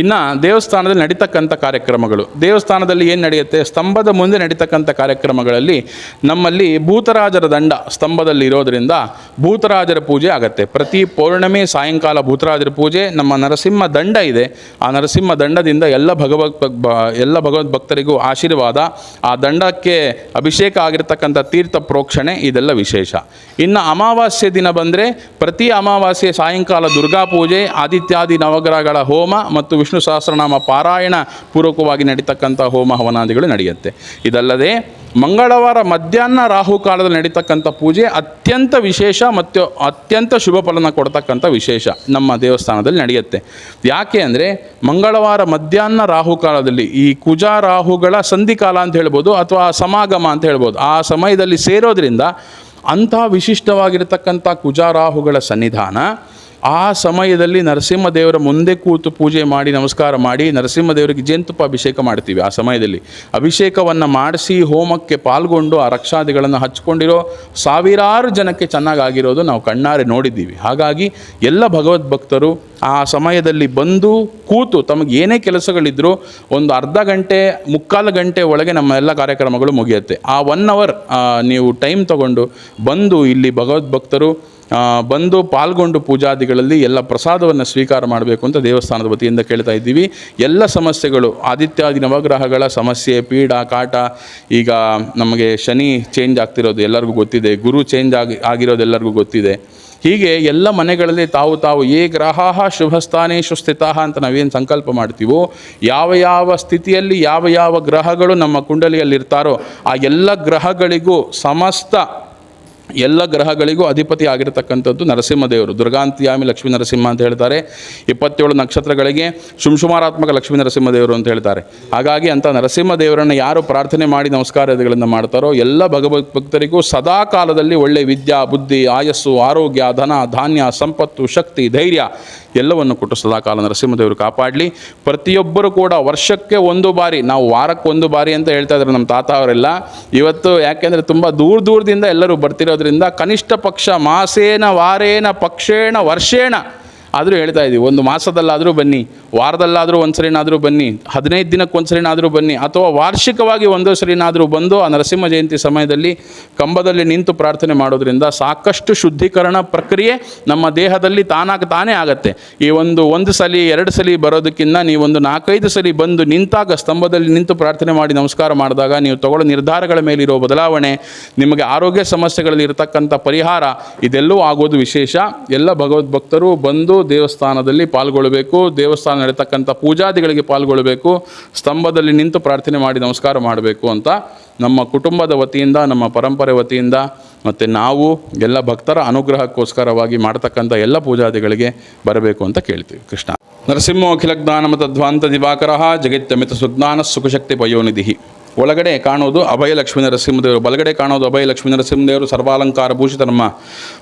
ಇನ್ನು ದೇವಸ್ಥಾನದಲ್ಲಿ ನಡೀತಕ್ಕಂಥ ಕಾರ್ಯಕ್ರಮಗಳು, ದೇವಸ್ಥಾನದಲ್ಲಿ ಏನು ನಡೆಯುತ್ತೆ, ಸ್ತಂಭದ ಮುಂದೆ ನಡೀತಕ್ಕಂಥ ಕಾರ್ಯಕ್ರಮಗಳಲ್ಲಿ ನಮ್ಮಲ್ಲಿ ಭೂತರಾಜರ ದಂಡ ಸ್ತಂಭದಲ್ಲಿ ಇರೋದರಿಂದ ಭೂತರಾಜರ ಪೂಜೆ ಆಗುತ್ತೆ. ಪ್ರತಿ ಪೌರ್ಣಮಿ ಸಾಯಂಕಾಲ ಭೂತರಾಜರ ಪೂಜೆ. ನಮ್ಮ ನರಸಿಂಹ ದಂಡ ಇದೆ, ಆ ನರಸಿಂಹ ದಂಡದಿಂದ ಎಲ್ಲ ಭಗವದ್ ಭಕ್ತರಿಗೂ ಆಶೀರ್ವಾದ, ಆ ದಂಡಕ್ಕೆ ಅಭಿಷೇಕ ಆಗಿರ್ತಕ್ಕಂಥ ತೀರ್ಥ ಪ್ರೋಕ್ಷಣೆ, ಇದೆಲ್ಲ ವಿಶೇಷ. ಇನ್ನು ಅಮಾವಾಸ್ಯೆ ದಿನ ಬಂದರೆ ಪ್ರತಿ ಅಮಾವಾಸ್ಯೆ ಸಾಯಂಕಾಲ ದುರ್ಗಾ ಪೂಜೆ, ಆದಿತ್ಯಾದಿ ನವಗ್ರಹಗಳ ಹೋಮ ಮತ್ತು ವಿಷ್ಣು ಸಹಸ್ರನಾಮ ಪಾರಾಯಣ ಪೂರ್ವಕವಾಗಿ ನಡೀತಕ್ಕಂಥ ಹೋಮ ಹವನಾದಿಗಳು ನಡೆಯುತ್ತೆ. ಇದಲ್ಲದೆ ಮಂಗಳವಾರ ಮಧ್ಯಾಹ್ನ ರಾಹುಕಾಲದಲ್ಲಿ ನಡೀತಕ್ಕಂಥ ಪೂಜೆ ಅತ್ಯಂತ ವಿಶೇಷ ಮತ್ತು ಅತ್ಯಂತ ಶುಭ ಫಲನ ಕೊಡ್ತಕ್ಕಂಥ ವಿಶೇಷ ನಮ್ಮ ದೇವಸ್ಥಾನದಲ್ಲಿ ನಡೆಯುತ್ತೆ. ಯಾಕೆ ಅಂದರೆ ಮಂಗಳವಾರ ಮಧ್ಯಾಹ್ನ ರಾಹುಕಾಲದಲ್ಲಿ ಈ ಕುಜ ರಾಹುಗಳ ಸಂಧಿಕಾಲ ಅಂತ ಹೇಳ್ಬೋದು, ಅಥವಾ ಸಮಾಗಮ ಅಂತ ಹೇಳ್ಬೋದು. ಆ ಸಮಯದಲ್ಲಿ ಸೇರೋದ್ರಿಂದ ಅಂಥ ವಿಶಿಷ್ಟವಾಗಿರತಕ್ಕಂಥ ಕುಜಾರಾಹುಗಳ ಸನ್ನಿಧಾನ, ಆ ಸಮಯದಲ್ಲಿ ನರಸಿಂಹದೇವರ ಮುಂದೆ ಕೂತು ಪೂಜೆ ಮಾಡಿ ನಮಸ್ಕಾರ ಮಾಡಿ ನರಸಿಂಹದೇವರಿಗೆ ಜೇನುತುಪ್ಪ ಅಭಿಷೇಕ ಮಾಡ್ತೀವಿ. ಆ ಸಮಯದಲ್ಲಿ ಅಭಿಷೇಕವನ್ನು ಮಾಡಿಸಿ ಹೋಮಕ್ಕೆ ಪಾಲ್ಗೊಂಡು ಆ ರಕ್ಷಾದಿಗಳನ್ನು ಹಚ್ಕೊಂಡಿರೋ ಸಾವಿರಾರು ಜನಕ್ಕೆ ಚೆನ್ನಾಗಾಗಿರೋದು ನಾವು ಕಣ್ಣಾರೆ ನೋಡಿದ್ದೀವಿ. ಹಾಗಾಗಿ ಎಲ್ಲ ಭಗವದ್ಭಕ್ತರು ಆ ಸಮಯದಲ್ಲಿ ಬಂದು ಕೂತು ತಮಗೆ ಏನೇ ಕೆಲಸಗಳಿದ್ದರೂ ಒಂದು ಅರ್ಧ ಗಂಟೆ ಮುಕ್ಕಾಲು ಗಂಟೆ ಒಳಗೆ ನಮ್ಮ ಎಲ್ಲ ಕಾರ್ಯಕ್ರಮಗಳು ಮುಗಿಯುತ್ತೆ. ಆ 1 hour ನೀವು ಟೈಮ್ ತಗೊಂಡು ಬಂದು ಇಲ್ಲಿ ಭಗವದ್ಭಕ್ತರು ಬಂದು ಪಾಲ್ಗೊಂಡು ಪೂಜಾದಿಗಳಲ್ಲಿ ಎಲ್ಲ ಪ್ರಸಾದವನ್ನು ಸ್ವೀಕಾರ ಮಾಡಬೇಕು ಅಂತ ದೇವಸ್ಥಾನದ ವತಿಯಿಂದ ಕೇಳ್ತಾ ಇದ್ದೀವಿ. ಎಲ್ಲ ಸಮಸ್ಯೆಗಳು, ಆದಿತ್ಯಾದಿ ನವಗ್ರಹಗಳ ಸಮಸ್ಯೆ, ಪೀಡ ಕಾಟ, ಈಗ ನಮಗೆ ಶನಿ ಚೇಂಜ್ ಆಗ್ತಿರೋದು ಎಲ್ಲರಿಗೂ ಗೊತ್ತಿದೆ, ಗುರು ಚೇಂಜ್ ಆಗಿರೋದು ಎಲ್ಲರಿಗೂ ಗೊತ್ತಿದೆ. ಹೀಗೆ ಎಲ್ಲ ಮನೆಗಳಲ್ಲಿ ತಾವು ಏ ಗ್ರಹ ಶುಭಸ್ಥಾನೇಶು ಸ್ಥಿತಃ ಅಂತ ನಾವೇನು ಸಂಕಲ್ಪ ಮಾಡ್ತೀವೋ, ಯಾವ ಸ್ಥಿತಿಯಲ್ಲಿ ಯಾವ ಗ್ರಹಗಳು ನಮ್ಮ ಕುಂಡಲಿಯಲ್ಲಿ ಇರ್ತಾರೋ ಆ ಎಲ್ಲ ಗ್ರಹಗಳಿಗೂ ಎಲ್ಲ ಗ್ರಹಗಳಿಗೂ ಅಧಿಪತಿ ಆಗಿರತಕ್ಕಂಥದ್ದು ನರಸಿಂಹದೇವರು. ದುರ್ಗಾಂತ್ಯಾಮಿ ಲಕ್ಷ್ಮೀ ನರಸಿಂಹ ಅಂತ ಹೇಳ್ತಾರೆ. 27 ನಕ್ಷತ್ರಗಳಿಗೆ ಶುಂಶುಮಾರಾತ್ಮಕ ಲಕ್ಷ್ಮೀ ನರಸಿಂಹದೇವರು ಅಂತ ಹೇಳ್ತಾರೆ. ಹಾಗಾಗಿ ಅಂಥ ನರಸಿಂಹದೇವರನ್ನು ಯಾರು ಪ್ರಾರ್ಥನೆ ಮಾಡಿ ನಮಸ್ಕಾರಗಳನ್ನು ಮಾಡ್ತಾರೋ ಎಲ್ಲ ಭಗವದ್ಭಕ್ತರಿಗೂ ಸದಾ ಕಾಲದಲ್ಲಿ ಒಳ್ಳೆ ವಿದ್ಯಾ, ಬುದ್ಧಿ, ಆಯಸ್ಸು, ಆರೋಗ್ಯ, ಧನ, ಧಾನ್ಯ, ಸಂಪತ್ತು, ಶಕ್ತಿ, ಧೈರ್ಯ ಎಲ್ಲವನ್ನು ಕೊಟ್ಟು ಸದಾಕಾಲ ನರಸಿಂಹದೇವರು ಕಾಪಾಡಲಿ. ಪ್ರತಿಯೊಬ್ಬರು ಕೂಡ ವರ್ಷಕ್ಕೆ 1 ಬಾರಿ, ನಾವು ವಾರಕ್ಕೆ 1 ಬಾರಿ ಅಂತ ಹೇಳ್ತಾ ಇದ್ದಾರೆ ನಮ್ಮ ತಾತ ಅವರೆಲ್ಲ. ಇವತ್ತು ಯಾಕೆಂದರೆ ತುಂಬ ದೂರದಿಂದ ಎಲ್ಲರೂ ಬರ್ತಿರೋದ್ರಿಂದ ಕನಿಷ್ಠ ಪಕ್ಷ ಮಾಸೇನ ವಾರೇನ ಪಕ್ಷೇಣ ವರ್ಷೇಣ ಆದರೂ ಹೇಳ್ತಾ ಇದ್ದೀವಿ. 1 ಮಾಸದಲ್ಲಾದರೂ ಬನ್ನಿ, ವಾರದಲ್ಲಾದರೂ ಒಂದು ಸರಿನಾದರೂ ಬನ್ನಿ, 15 ದಿನಕ್ಕೆ ಒಂದು ಸರಿನಾದರೂ ಬನ್ನಿ, ಅಥವಾ ವಾರ್ಷಿಕವಾಗಿ 1 ಸರಿನಾದರೂ ಬಂದು ಆ ನರಸಿಂಹ ಜಯಂತಿ ಸಮಯದಲ್ಲಿ ಕಂಬದಲ್ಲಿ ನಿಂತು ಪ್ರಾರ್ಥನೆ ಮಾಡೋದ್ರಿಂದ ಸಾಕಷ್ಟು ಶುದ್ಧೀಕರಣ ಪ್ರಕ್ರಿಯೆ ನಮ್ಮ ದೇಹದಲ್ಲಿ ತಾನೇ ಆಗತ್ತೆ. ಈ ಒಂದು ಸಲ 2 ಸಲ ಬರೋದಕ್ಕಿಂತ ನೀವೊಂದು 4-5 ಸಲ ಬಂದು ನಿಂತಾಗ, ಸ್ತಂಭದಲ್ಲಿ ನಿಂತು ಪ್ರಾರ್ಥನೆ ಮಾಡಿ ನಮಸ್ಕಾರ ಮಾಡಿದಾಗ ನೀವು ತಗೊಳ್ಳೋ ನಿರ್ಧಾರಗಳ ಮೇಲಿರೋ ಬದಲಾವಣೆ, ನಿಮಗೆ ಆರೋಗ್ಯ ಸಮಸ್ಯೆಗಳಲ್ಲಿ ಇರತಕ್ಕಂಥ ಪರಿಹಾರ, ಇದೆಲ್ಲವೂ ಆಗೋದು ವಿಶೇಷ. ಎಲ್ಲ ಭಗವದ್ಭಕ್ತರು ಬಂದು ದೇವಸ್ಥಾನದಲ್ಲಿ ಪಾಲ್ಗೊಳ್ಳಬೇಕು, ದೇವಸ್ಥಾನ ನಡೆತಕ್ಕಂಥ ಪೂಜಾದಿಗಳಿಗೆ ಪಾಲ್ಗೊಳ್ಳಬೇಕು, ಸ್ತಂಭದಲ್ಲಿ ನಿಂತು ಪ್ರಾರ್ಥನೆ ಮಾಡಿ ನಮಸ್ಕಾರ ಮಾಡಬೇಕು ಅಂತ ನಮ್ಮ ಕುಟುಂಬದ ವತಿಯಿಂದ, ನಮ್ಮ ಪರಂಪರೆ ವತಿಯಿಂದ, ಮತ್ತು ನಾವು ಎಲ್ಲ ಭಕ್ತರ ಅನುಗ್ರಹಕ್ಕೋಸ್ಕರವಾಗಿ ಮಾಡ್ತಕ್ಕಂಥ ಎಲ್ಲ ಪೂಜಾದಿಗಳಿಗೆ ಬರಬೇಕು ಅಂತ ಕೇಳ್ತೀವಿ. ಕೃಷ್ಣ ನರಸಿಂಹೋ ಅಖಿಲಜ್ಞಾನಮ ತದ್ವಾಂತ ದಿವಾಕರ ಜಗತ್ಯಮಿತ ಸುಜ್ಞಾನ ಸುಖಶಕ್ತಿ ಪಯೋನಿಧಿ. ಒಳಗಡೆ ಕಾಣೋದು ಅಭಯ ಲಕ್ಷ್ಮೀ ನರಸಿಂಹದೇವರು, ಬಲಗಡೆ ಕಾಣೋದು ಅಭಯ ಲಕ್ಷ್ಮೀ ನರಸಿಂಹದೇವರು. ಸರ್ವಾಲಂಕಾರ ಭೂಷಿತ ನಮ್ಮ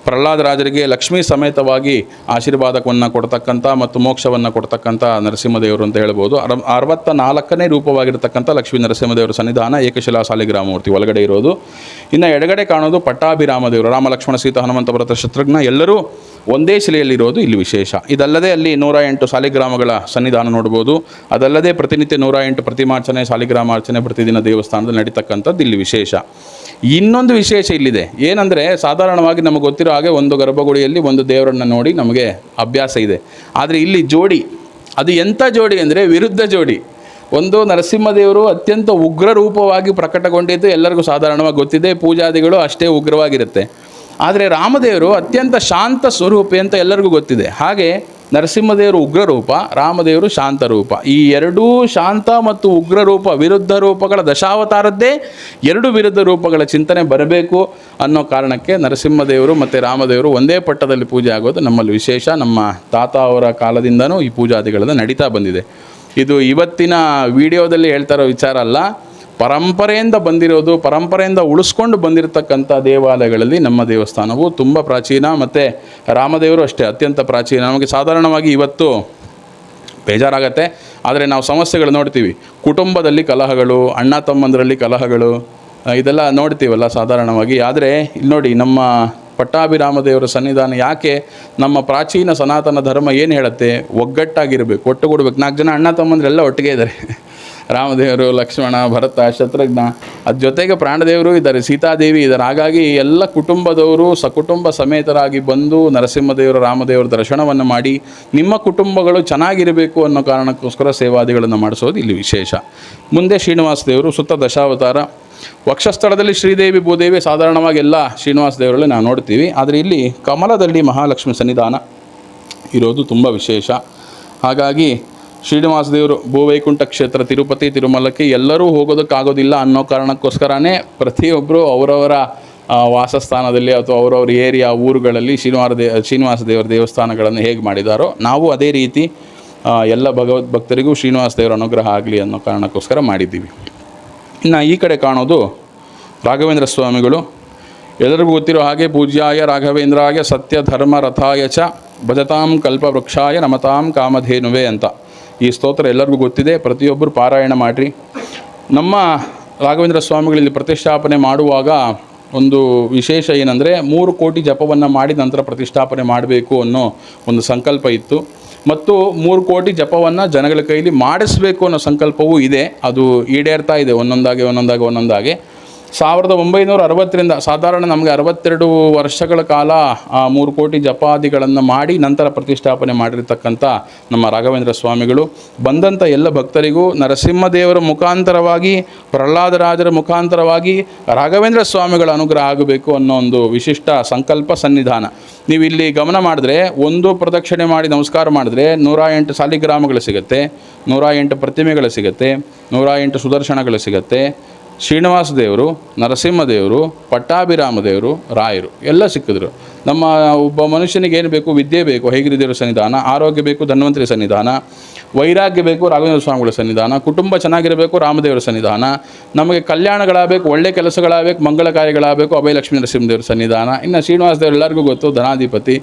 ಪ್ರಹ್ಲಾದರಾಜರಿಗೆ ಲಕ್ಷ್ಮೀ ಸಮೇತವಾಗಿ ಆಶೀರ್ವಾದವನ್ನು ಕೊಡ್ತಕ್ಕಂಥ ಮತ್ತು ಮೋಕ್ಷವನ್ನು ಕೊಡ್ತಕ್ಕಂಥ ನರಸಿಂಹದೇವರು ಅಂತ ಹೇಳ್ಬೋದು. 64ನೇ ರೂಪವಾಗಿರ್ತಕ್ಕಂಥ ಲಕ್ಷ್ಮೀ ನರಸಿಂಹದೇವರ ಸನ್ನಿಧಾನ ಏಕಶಿಲಾ ಸಾಲಿಗ್ರಾಮಮೂರ್ತಿ ಒಳಗಡೆ ಇರೋದು. ಇನ್ನು ಎಡಗಡೆ ಕಾಣೋದು ಪಟ್ಟಾಭಿರಾಮದೇವರು, ರಾಮ ಲಕ್ಷ್ಮಣ ಸೀತಾ ಹನುಮಂತ ಭರತ ಶತ್ರುಘ್ನ ಎಲ್ಲರೂ ಒಂದೇ ಶಿಲೆಯಲ್ಲಿರೋದು ಇಲ್ಲಿ ವಿಶೇಷ. ಇದಲ್ಲದೆ ಅಲ್ಲಿ 108 ಸಾಲಿಗ್ರಾಮಗಳ ಸನ್ನಿಧಾನ ನೋಡ್ಬೋದು. ಅದಲ್ಲದೆ ಪ್ರತಿನಿತ್ಯ 108 ಪ್ರತಿಮಾರ್ಚನೆ, ಸಾಲಿಗ್ರಾಮಾರ್ಚನೆ ಪ್ರತಿದಿನ ದೇವಸ್ಥಾನದಲ್ಲಿ ನಡೀತಕ್ಕಂಥದ್ದು ಇಲ್ಲಿ ವಿಶೇಷ. ಇನ್ನೊಂದು ವಿಶೇಷ ಇಲ್ಲಿದೆ. ಏನಂದರೆ, ಸಾಧಾರಣವಾಗಿ ನಮಗೆ ಗೊತ್ತಿರೋ ಹಾಗೆ ಒಂದು ಗರ್ಭಗುಡಿಯಲ್ಲಿ ಒಂದು ದೇವರನ್ನು ನೋಡಿ ನಮಗೆ ಅಭ್ಯಾಸ ಇದೆ. ಆದರೆ ಇಲ್ಲಿ ಜೋಡಿ, ಅದು ಎಂಥ ಜೋಡಿ ಅಂದರೆ ವಿರುದ್ಧ ಜೋಡಿ. ಒಂದು ನರಸಿಂಹದೇವರು ಅತ್ಯಂತ ಉಗ್ರ ರೂಪವಾಗಿ ಪ್ರಕಟಗೊಂಡಿದ್ದು ಎಲ್ಲರಿಗೂ ಸಾಧಾರಣವಾಗಿ ಗೊತ್ತಿದೆ, ಪೂಜಾದಿಗಳು ಅಷ್ಟೇ ಉಗ್ರವಾಗಿರುತ್ತೆ. ಆದರೆ ರಾಮದೇವರು ಅತ್ಯಂತ ಶಾಂತ ಸ್ವರೂಪಿ ಅಂತ ಎಲ್ಲರಿಗೂ ಗೊತ್ತಿದೆ. ಹಾಗೆ ನರಸಿಂಹದೇವರು ಉಗ್ರ ರೂಪ, ರಾಮದೇವರು ಶಾಂತ ರೂಪ. ಈ ಎರಡೂ ಶಾಂತ ಮತ್ತು ಉಗ್ರ ರೂಪ, ವಿರುದ್ಧ ರೂಪಗಳ ದಶಾವತಾರದ್ದೇ 2 ವಿರುದ್ಧ ರೂಪಗಳ ಚಿಂತನೆ ಬರಬೇಕು ಅನ್ನೋ ಕಾರಣಕ್ಕೆ ನರಸಿಂಹದೇವರು ಮತ್ತು ರಾಮದೇವರು ಒಂದೇ ಪಟ್ಟದಲ್ಲಿ ಪೂಜೆ ಆಗೋದು ನಮ್ಮಲ್ಲಿ ವಿಶೇಷ. ನಮ್ಮ ತಾತ ಅವರ ಕಾಲದಿಂದನೂ ಈ ಪೂಜಾದಿಗಳೆಲ್ಲ ನಡೀತಾ ಬಂದಿದೆ. ಇದು ಇವತ್ತಿನ ವಿಡಿಯೋದಲ್ಲಿ ಹೇಳ್ತಾ ಇರೋ ವಿಚಾರ ಅಲ್ಲ, ಪರಂಪರೆಯಿಂದ ಬಂದಿರೋದು, ಪರಂಪರೆಯಿಂದ ಉಳಿಸ್ಕೊಂಡು ಬಂದಿರತಕ್ಕಂಥ ದೇವಾಲಯಗಳಲ್ಲಿ ನಮ್ಮ ದೇವಸ್ಥಾನವು ತುಂಬ ಪ್ರಾಚೀನ. ಮತ್ತು ರಾಮದೇವರು ಅಷ್ಟೇ ಅತ್ಯಂತ ಪ್ರಾಚೀನ. ನಮಗೆ ಸಾಧಾರಣವಾಗಿ ಇವತ್ತು ಬೇಜಾರಾಗತ್ತೆ, ಆದರೆ ನಾವು ಸಮಸ್ಯೆಗಳು ನೋಡ್ತೀವಿ. ಕುಟುಂಬದಲ್ಲಿ ಕಲಹಗಳು, ಅಣ್ಣ ತಮ್ಮಂದರಲ್ಲಿ ಕಲಹಗಳು, ಇದೆಲ್ಲ ನೋಡ್ತೀವಲ್ಲ ಸಾಧಾರಣವಾಗಿ. ಆದರೆ ಇಲ್ಲಿ ನೋಡಿ, ನಮ್ಮ ಪಟ್ಟಾಭಿರಾಮ ದೇವರ ಸನ್ನಿಧಾನ. ಯಾಕೆ? ನಮ್ಮ ಪ್ರಾಚೀನ ಸನಾತನ ಧರ್ಮ ಏನು ಹೇಳುತ್ತೆ? ಒಗ್ಗಟ್ಟಾಗಿರಬೇಕು, ಒಟ್ಟುಗೂಡಬೇಕು. 4 ಜನ ಅಣ್ಣ ತಮ್ಮಂದ್ರೆಲ್ಲ ಒಟ್ಟಿಗೆ ಇದ್ದಾರೆ. ರಾಮದೇವರು, ಲಕ್ಷ್ಮಣ, ಭರತ, ಶತ್ರುಘ್ನ, ಅದ್ರ ಜೊತೆಗೆ ಪ್ರಾಣದೇವರು ಇದ್ದಾರೆ, ಸೀತಾದೇವಿ ಇದ್ದಾರೆ. ಹಾಗಾಗಿ ಎಲ್ಲ ಕುಟುಂಬದವರು ಸಕುಟುಂಬ ಸಮೇತರಾಗಿ ಬಂದು ನರಸಿಂಹದೇವರು, ರಾಮದೇವರ ದರ್ಶನವನ್ನು ಮಾಡಿ ನಿಮ್ಮ ಕುಟುಂಬಗಳು ಚೆನ್ನಾಗಿರಬೇಕು ಅನ್ನೋ ಕಾರಣಕ್ಕೋಸ್ಕರ ಸೇವಾದಿಗಳನ್ನು ಮಾಡಿಸೋದು ಇಲ್ಲಿ ವಿಶೇಷ. ಮುಂದೆ ಶ್ರೀನಿವಾಸ ದೇವರು ಸುತ್ತ ದಶಾವತಾರ. ವಕ್ಷಸ್ಥಳದಲ್ಲಿ ಶ್ರೀದೇವಿ, ಭೂದೇವಿ ಸಾಧಾರಣವಾಗಿ ಎಲ್ಲ ಶ್ರೀನಿವಾಸ ದೇವರಲ್ಲಿ ನಾವು ನೋಡ್ತೀವಿ. ಆದರೆ ಇಲ್ಲಿ ಕಮಲದಲ್ಲಿ ಮಹಾಲಕ್ಷ್ಮಿ ಸನ್ನಿಧಾನ ಇರೋದು ತುಂಬ ವಿಶೇಷ. ಹಾಗಾಗಿ ಶ್ರೀನಿವಾಸ ದೇವರು ಭೂವೈಕುಂಠ ಕ್ಷೇತ್ರ, ತಿರುಪತಿ, ತಿರುಮಲಕ್ಕೆ ಎಲ್ಲರೂ ಹೋಗೋದಕ್ಕಾಗೋದಿಲ್ಲ ಅನ್ನೋ ಕಾರಣಕ್ಕೋಸ್ಕರನೇ ಪ್ರತಿಯೊಬ್ಬರು ಅವರವರ ವಾಸಸ್ಥಾನದಲ್ಲಿ ಅಥವಾ ಅವರವ್ರ ಏರಿಯಾ ಊರುಗಳಲ್ಲಿ ಶ್ರೀನಿವಾಸ ದೇವರ ದೇವಸ್ಥಾನಗಳನ್ನು ಹೇಗೆ ಮಾಡಿದಾರೋ ನಾವು ಅದೇ ರೀತಿ ಎಲ್ಲ ಭಗವದ್ಭಕ್ತರಿಗೂ ಶ್ರೀನಿವಾಸ ದೇವರ ಅನುಗ್ರಹ ಆಗಲಿ ಅನ್ನೋ ಕಾರಣಕ್ಕೋಸ್ಕರ ಮಾಡಿದ್ದೀವಿ. ಇನ್ನು ಈ ಕಡೆ ಕಾಣೋದು ರಾಘವೇಂದ್ರ ಸ್ವಾಮಿಗಳು. ಎಲ್ಲರಿಗೂ ಗೊತ್ತಿರೋ ಹಾಗೆ ಪೂಜ್ಯಾಯ ರಾಘವೇಂದ್ರಾಯ ಸತ್ಯ ಧರ್ಮ ರಥಾಯ ಚ ಭಜತಾಂ ಕಲ್ಪವೃಕ್ಷಾಯ ನಮತಾಂ ಕಾಮಧೇನುವೆ ಅಂತ ಈ ಸ್ತೋತ್ರ ಎಲ್ಲರಿಗೂ ಗೊತ್ತಿದೆ. ಪ್ರತಿಯೊಬ್ಬರು ಪಾರಾಯಣ ಮಾಡಿರಿ. ನಮ್ಮ ರಾಘವೇಂದ್ರ ಸ್ವಾಮಿಗಳಲ್ಲಿ ಪ್ರತಿಷ್ಠಾಪನೆ ಮಾಡುವಾಗ ಒಂದು ವಿಶೇಷ ಏನಂದರೆ 3 ಕೋಟಿ ಜಪವನ್ನು ಮಾಡಿದ ನಂತರ ಪ್ರತಿಷ್ಠಾಪನೆ ಮಾಡಬೇಕು ಅನ್ನೋ ಒಂದು ಸಂಕಲ್ಪ ಇತ್ತು. ಮತ್ತು 3 ಕೋಟಿ ಜಪವನ್ನು ಜನಗಳ ಕೈಲಿ ಮಾಡಿಸಬೇಕು ಅನ್ನೋ ಸಂಕಲ್ಪವೂ ಇದೆ. ಅದು ಈಡೇರ್ತಾ ಇದೆ ಒಂದೊಂದಾಗಿ. 1960ರಿಂದ ಸಾಧಾರಣ ನಮಗೆ 62 ವರ್ಷಗಳ ಕಾಲ 3 ಕೋಟಿ ಜಪಾದಿಗಳನ್ನು ಮಾಡಿ ನಂತರ ಪ್ರತಿಷ್ಠಾಪನೆ ಮಾಡಿರ್ತಕ್ಕಂಥ ನಮ್ಮ ರಾಘವೇಂದ್ರ ಸ್ವಾಮಿಗಳು ಬಂದಂಥ ಎಲ್ಲ ಭಕ್ತರಿಗೂ ನರಸಿಂಹದೇವರ ಮುಖಾಂತರವಾಗಿ, ಪ್ರಹ್ಲಾದರಾಜರ ಮುಖಾಂತರವಾಗಿ ರಾಘವೇಂದ್ರ ಸ್ವಾಮಿಗಳ ಅನುಗ್ರಹ ಆಗಬೇಕು ಅನ್ನೋ ಒಂದು ವಿಶಿಷ್ಟ ಸಂಕಲ್ಪ ಸನ್ನಿಧಾನ. ನೀವು ಇಲ್ಲಿ ಗಮನ ಮಾಡಿದ್ರೆ, ಒಂದು ಪ್ರದಕ್ಷಿಣೆ ಮಾಡಿ ನಮಸ್ಕಾರ ಮಾಡಿದ್ರೆ 108 ಸಾಲಿಗ್ರಾಮಗಳು ಸಿಗುತ್ತೆ, 108 ಪ್ರತಿಮೆಗಳು ಸಿಗುತ್ತೆ, 108 ಸುದರ್ಶನಗಳು ಸಿಗುತ್ತೆ. ಶ್ರೀನಿವಾಸ ದೇವರು, ನರಸಿಂಹದೇವರು, ಪಟ್ಟಾಭಿರಾಮ ದೇವರು, ರಾಯರು ಎಲ್ಲ ಸಿಕ್ಕಿದ್ರು. ನಮ್ಮ ಒಬ್ಬ ಮನುಷ್ಯನಿಗೆ ಏನು ಬೇಕು? ವಿದ್ಯೆ ಬೇಕು, ಹೇಗಿರಿ ದೇವರ ಸನ್ನಿಧಾನ. ಆರೋಗ್ಯ ಬೇಕು, ಧನ್ವಂತರಿ ಸನ್ನಿಧಾನ. ವೈರಾಗ್ಯ ಬೇಕು, ರಾಘವೇಂದ್ರ ಸ್ವಾಮಿಗಳ ಸನ್ನಿಧಾನ. ಕುಟುಂಬ ಚೆನ್ನಾಗಿರಬೇಕು, ರಾಮದೇವರ ಸನ್ನಿಧಾನ. ನಮಗೆ ಕಲ್ಯಾಣಗಳಾಗಬೇಕು, ಒಳ್ಳೆ ಕೆಲಸಗಳಾಗಬೇಕು, ಮಂಗಳ ಕಾರ್ಯಗಳಾಗಬೇಕು, ಅಭಯಲಕ್ಷ್ಮೀ ನರಸಿಂಹದೇವರ ಸನ್ನಿಧಾನ. ಇನ್ನು ಶ್ರೀನಿವಾಸ ದೇವರು ಎಲ್ಲರಿಗೂ ಗೊತ್ತು, ಧನಾಧಿಪತಿ.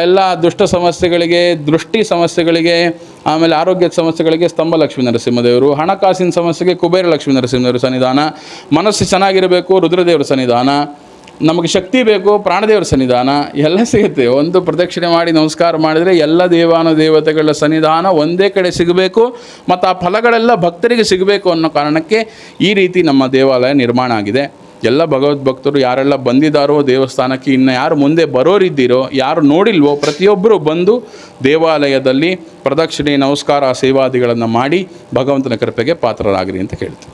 ಎಲ್ಲ ದುಷ್ಟ ಸಮಸ್ಯೆಗಳಿಗೆ, ದೃಷ್ಟಿ ಸಮಸ್ಯೆಗಳಿಗೆ, ಆಮೇಲೆ ಆರೋಗ್ಯದ ಸಮಸ್ಯೆಗಳಿಗೆ ಸ್ತಂಭ ಲಕ್ಷ್ಮೀ ನರಸಿಂಹದೇವರು, ಹಣಕಾಸಿನ ಸಮಸ್ಯೆಗೆ ಕುಬೇರ ಲಕ್ಷ್ಮೀ ನರಸಿಂಹದೇವರ ಸನ್ನಿಧಾನ, ಮನಸ್ಸು ಚೆನ್ನಾಗಿರಬೇಕು, ರುದ್ರದೇವರ ಸನ್ನಿಧಾನ, ನಮಗೆ ಶಕ್ತಿ ಬೇಕು, ಪ್ರಾಣದೇವರ ಸನ್ನಿಧಾನ, ಎಲ್ಲ ಸಿಗುತ್ತೆ. ಒಂದು ಪ್ರದಕ್ಷಿಣೆ ಮಾಡಿ ನಮಸ್ಕಾರ ಮಾಡಿದರೆ ಎಲ್ಲ ದೇವಾನುದೇವತೆಗಳ ಸನ್ನಿಧಾನ ಒಂದೇ ಕಡೆ ಸಿಗಬೇಕು ಮತ್ತು ಆ ಫಲಗಳೆಲ್ಲ ಭಕ್ತರಿಗೆ ಸಿಗಬೇಕು ಅನ್ನೋ ಕಾರಣಕ್ಕೆ ಈ ರೀತಿ ನಮ್ಮ ದೇವಾಲಯ ನಿರ್ಮಾಣ ಆಗಿದೆ. ಎಲ್ಲ ಭಗವದ್ಭಕ್ತರು ಯಾರೆಲ್ಲ ಬಂದಿದ್ದಾರೋ ದೇವಸ್ಥಾನಕ್ಕೆ, ಇನ್ನು ಯಾರು ಮುಂದೆ ಬರೋರಿದ್ದೀರೋ, ಯಾರು ನೋಡಿಲ್ವೋ, ಪ್ರತಿಯೊಬ್ಬರು ಬಂದು ದೇವಾಲಯದಲ್ಲಿ ಪ್ರದಕ್ಷಿಣೆ, ನಮಸ್ಕಾರ, ಸೇವಾದಿಗಳನ್ನು ಮಾಡಿ ಭಗವಂತನ ಕೃಪೆಗೆ ಪಾತ್ರರಾಗಿರಿ ಅಂತ ಕೇಳ್ತೀನಿ.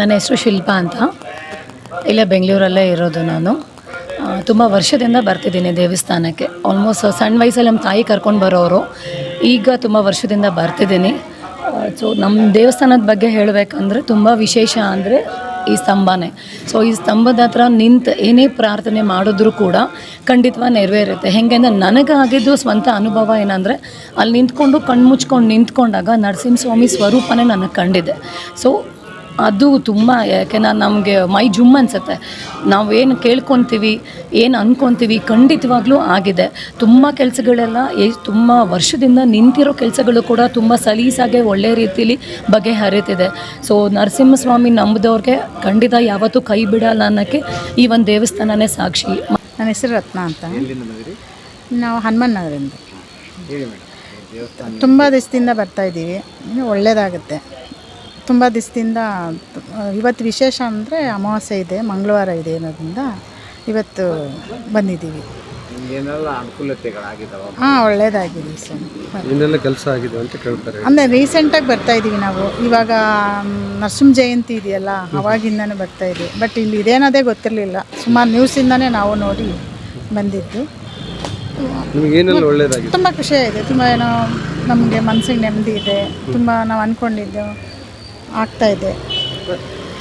ನನ್ನ ಹೆಸರು ಶಿಲ್ಪಾ ಅಂತ. ಇಲ್ಲೇ ಬೆಂಗಳೂರಲ್ಲೇ ಇರೋದು ನಾನು. ತುಂಬ ವರ್ಷದಿಂದ ಬರ್ತಿದ್ದೀನಿ ದೇವಸ್ಥಾನಕ್ಕೆ. ಆಲ್ಮೋಸ್ಟ್ ಸಣ್ಣ ವಯಸ್ಸಲ್ಲಿ ನಮ್ಮ ತಾಯಿ ಕರ್ಕೊಂಡು ಬರೋರು. ಈಗ ತುಂಬ ವರ್ಷದಿಂದ ಬರ್ತಿದ್ದೀನಿ. ಸೊ ನಮ್ಮ ದೇವಸ್ಥಾನದ ಬಗ್ಗೆ ಹೇಳಬೇಕಂದ್ರೆ ತುಂಬ ವಿಶೇಷ ಅಂದರೆ ಈ ಸ್ತಂಭನೇ. ಸೊ ಈ ಸ್ತಂಭದ ಹತ್ರ ನಿಂತು ಏನೇ ಪ್ರಾರ್ಥನೆ ಮಾಡಿದ್ರೂ ಕೂಡ ಖಂಡಿತವಾಗಿ ನೆರವೇರುತ್ತೆ. ಹೇಗೆ ಅಂದರೆ ನನಗಾಗಿದ್ದು ಸ್ವಂತ ಅನುಭವ ಏನಂದರೆ, ಅಲ್ಲಿ ನಿಂತ್ಕೊಂಡು ಕಣ್ಣು ಮುಚ್ಕೊಂಡು ನಿಂತ್ಕೊಂಡಾಗ ನರಸಿಂಹಸ್ವಾಮಿ ಸ್ವರೂಪನೇ ನನಗೆ ಕಂಡಿದೆ. ಸೊ ಅದು ತುಂಬ, ಯಾಕೆ ನಮಗೆ ಮೈ ಜುಮ್ ಅನಿಸುತ್ತೆ. ನಾವೇನು ಕೇಳ್ಕೊತೀವಿ, ಏನು ಅಂದ್ಕೊತೀವಿ, ಖಂಡಿತವಾಗ್ಲೂ ಆಗಿದೆ. ತುಂಬ ಕೆಲಸಗಳೆಲ್ಲ ತುಂಬ ವರ್ಷದಿಂದ ನಿಂತಿರೋ ಕೆಲಸಗಳು ಕೂಡ ತುಂಬ ಸಲೀಸಾಗೆ ಒಳ್ಳೆ ರೀತಿಲಿ ಬಗೆಹರಿತಿದೆ. ಸೊ ನರಸಿಂಹಸ್ವಾಮಿ ನಂಬಿದವ್ರಿಗೆ ಖಂಡಿತ ಯಾವತ್ತೂ ಕೈ ಬಿಡಲ್ಲ ಅನ್ನೋಕ್ಕೆ ಈ ಒಂದು ದೇವಸ್ಥಾನನೇ ಸಾಕ್ಷಿ. ನನ್ನ ಹೆಸರು ರತ್ನ ಅಂತ. ನಾವು ಹನುಮನ್ ನಗರದಿಂದ ತುಂಬ ದಿವಸದಿಂದ ಬರ್ತಾಯಿದ್ದೀವಿ. ಇನ್ನು ಒಳ್ಳೆಯದಾಗುತ್ತೆ. ತುಂಬ ದಿವಸದಿಂದ. ಇವತ್ತು ವಿಶೇಷ ಅಂದರೆ ಅಮಾವಾಸ್ಯೆ ಇದೆ, ಮಂಗಳವಾರ ಇದೆ ಅನ್ನೋದ್ರಿಂದ ಇವತ್ತು ಬಂದಿದ್ದೀವಿ. ಹಾಂ, ಒಳ್ಳೆಯದಾಗಿದೆ ಸರ್. ಇನ್ನೆಲ್ಲ ಕೆಲಸ ಆಗಿದೆ ಅಂತ ಕೇಳ್ತಾರೆ. ಅಂದರೆ ರೀಸೆಂಟಾಗಿ ಬರ್ತಾಯಿದ್ದೀವಿ ನಾವು. ಇವಾಗ ನರಸಿಂಹ ಜಯಂತಿ ಇದೆಯಲ್ಲ, ಅವಾಗಿಂದನೇ ಬರ್ತಾಯಿದ್ದೀವಿ. ಬಟ್ ಇಲ್ಲಿ ಇದೇನದೇ ಗೊತ್ತಿರಲಿಲ್ಲ. ಸುಮಾರು ನ್ಯೂಸಿಂದನೇ ನಾವು ನೋಡಿ ಬಂದಿದ್ದು. ನಿಮಗೇನೆಲ್ಲ ಒಳ್ಳೆಯದಾಗಿದೆ? ತುಂಬ ಖುಷಿಯಾಗಿದೆ. ತುಂಬ ಏನೋ ನಮಗೆ ಮನಸ್ಸಿಗೆ ನೆಮ್ಮದಿ ಇದೆ. ತುಂಬ ನಾವು ಅಂದ್ಕೊಂಡಿದ್ದೆವು ಆಗ್ತಾಯಿದೆ.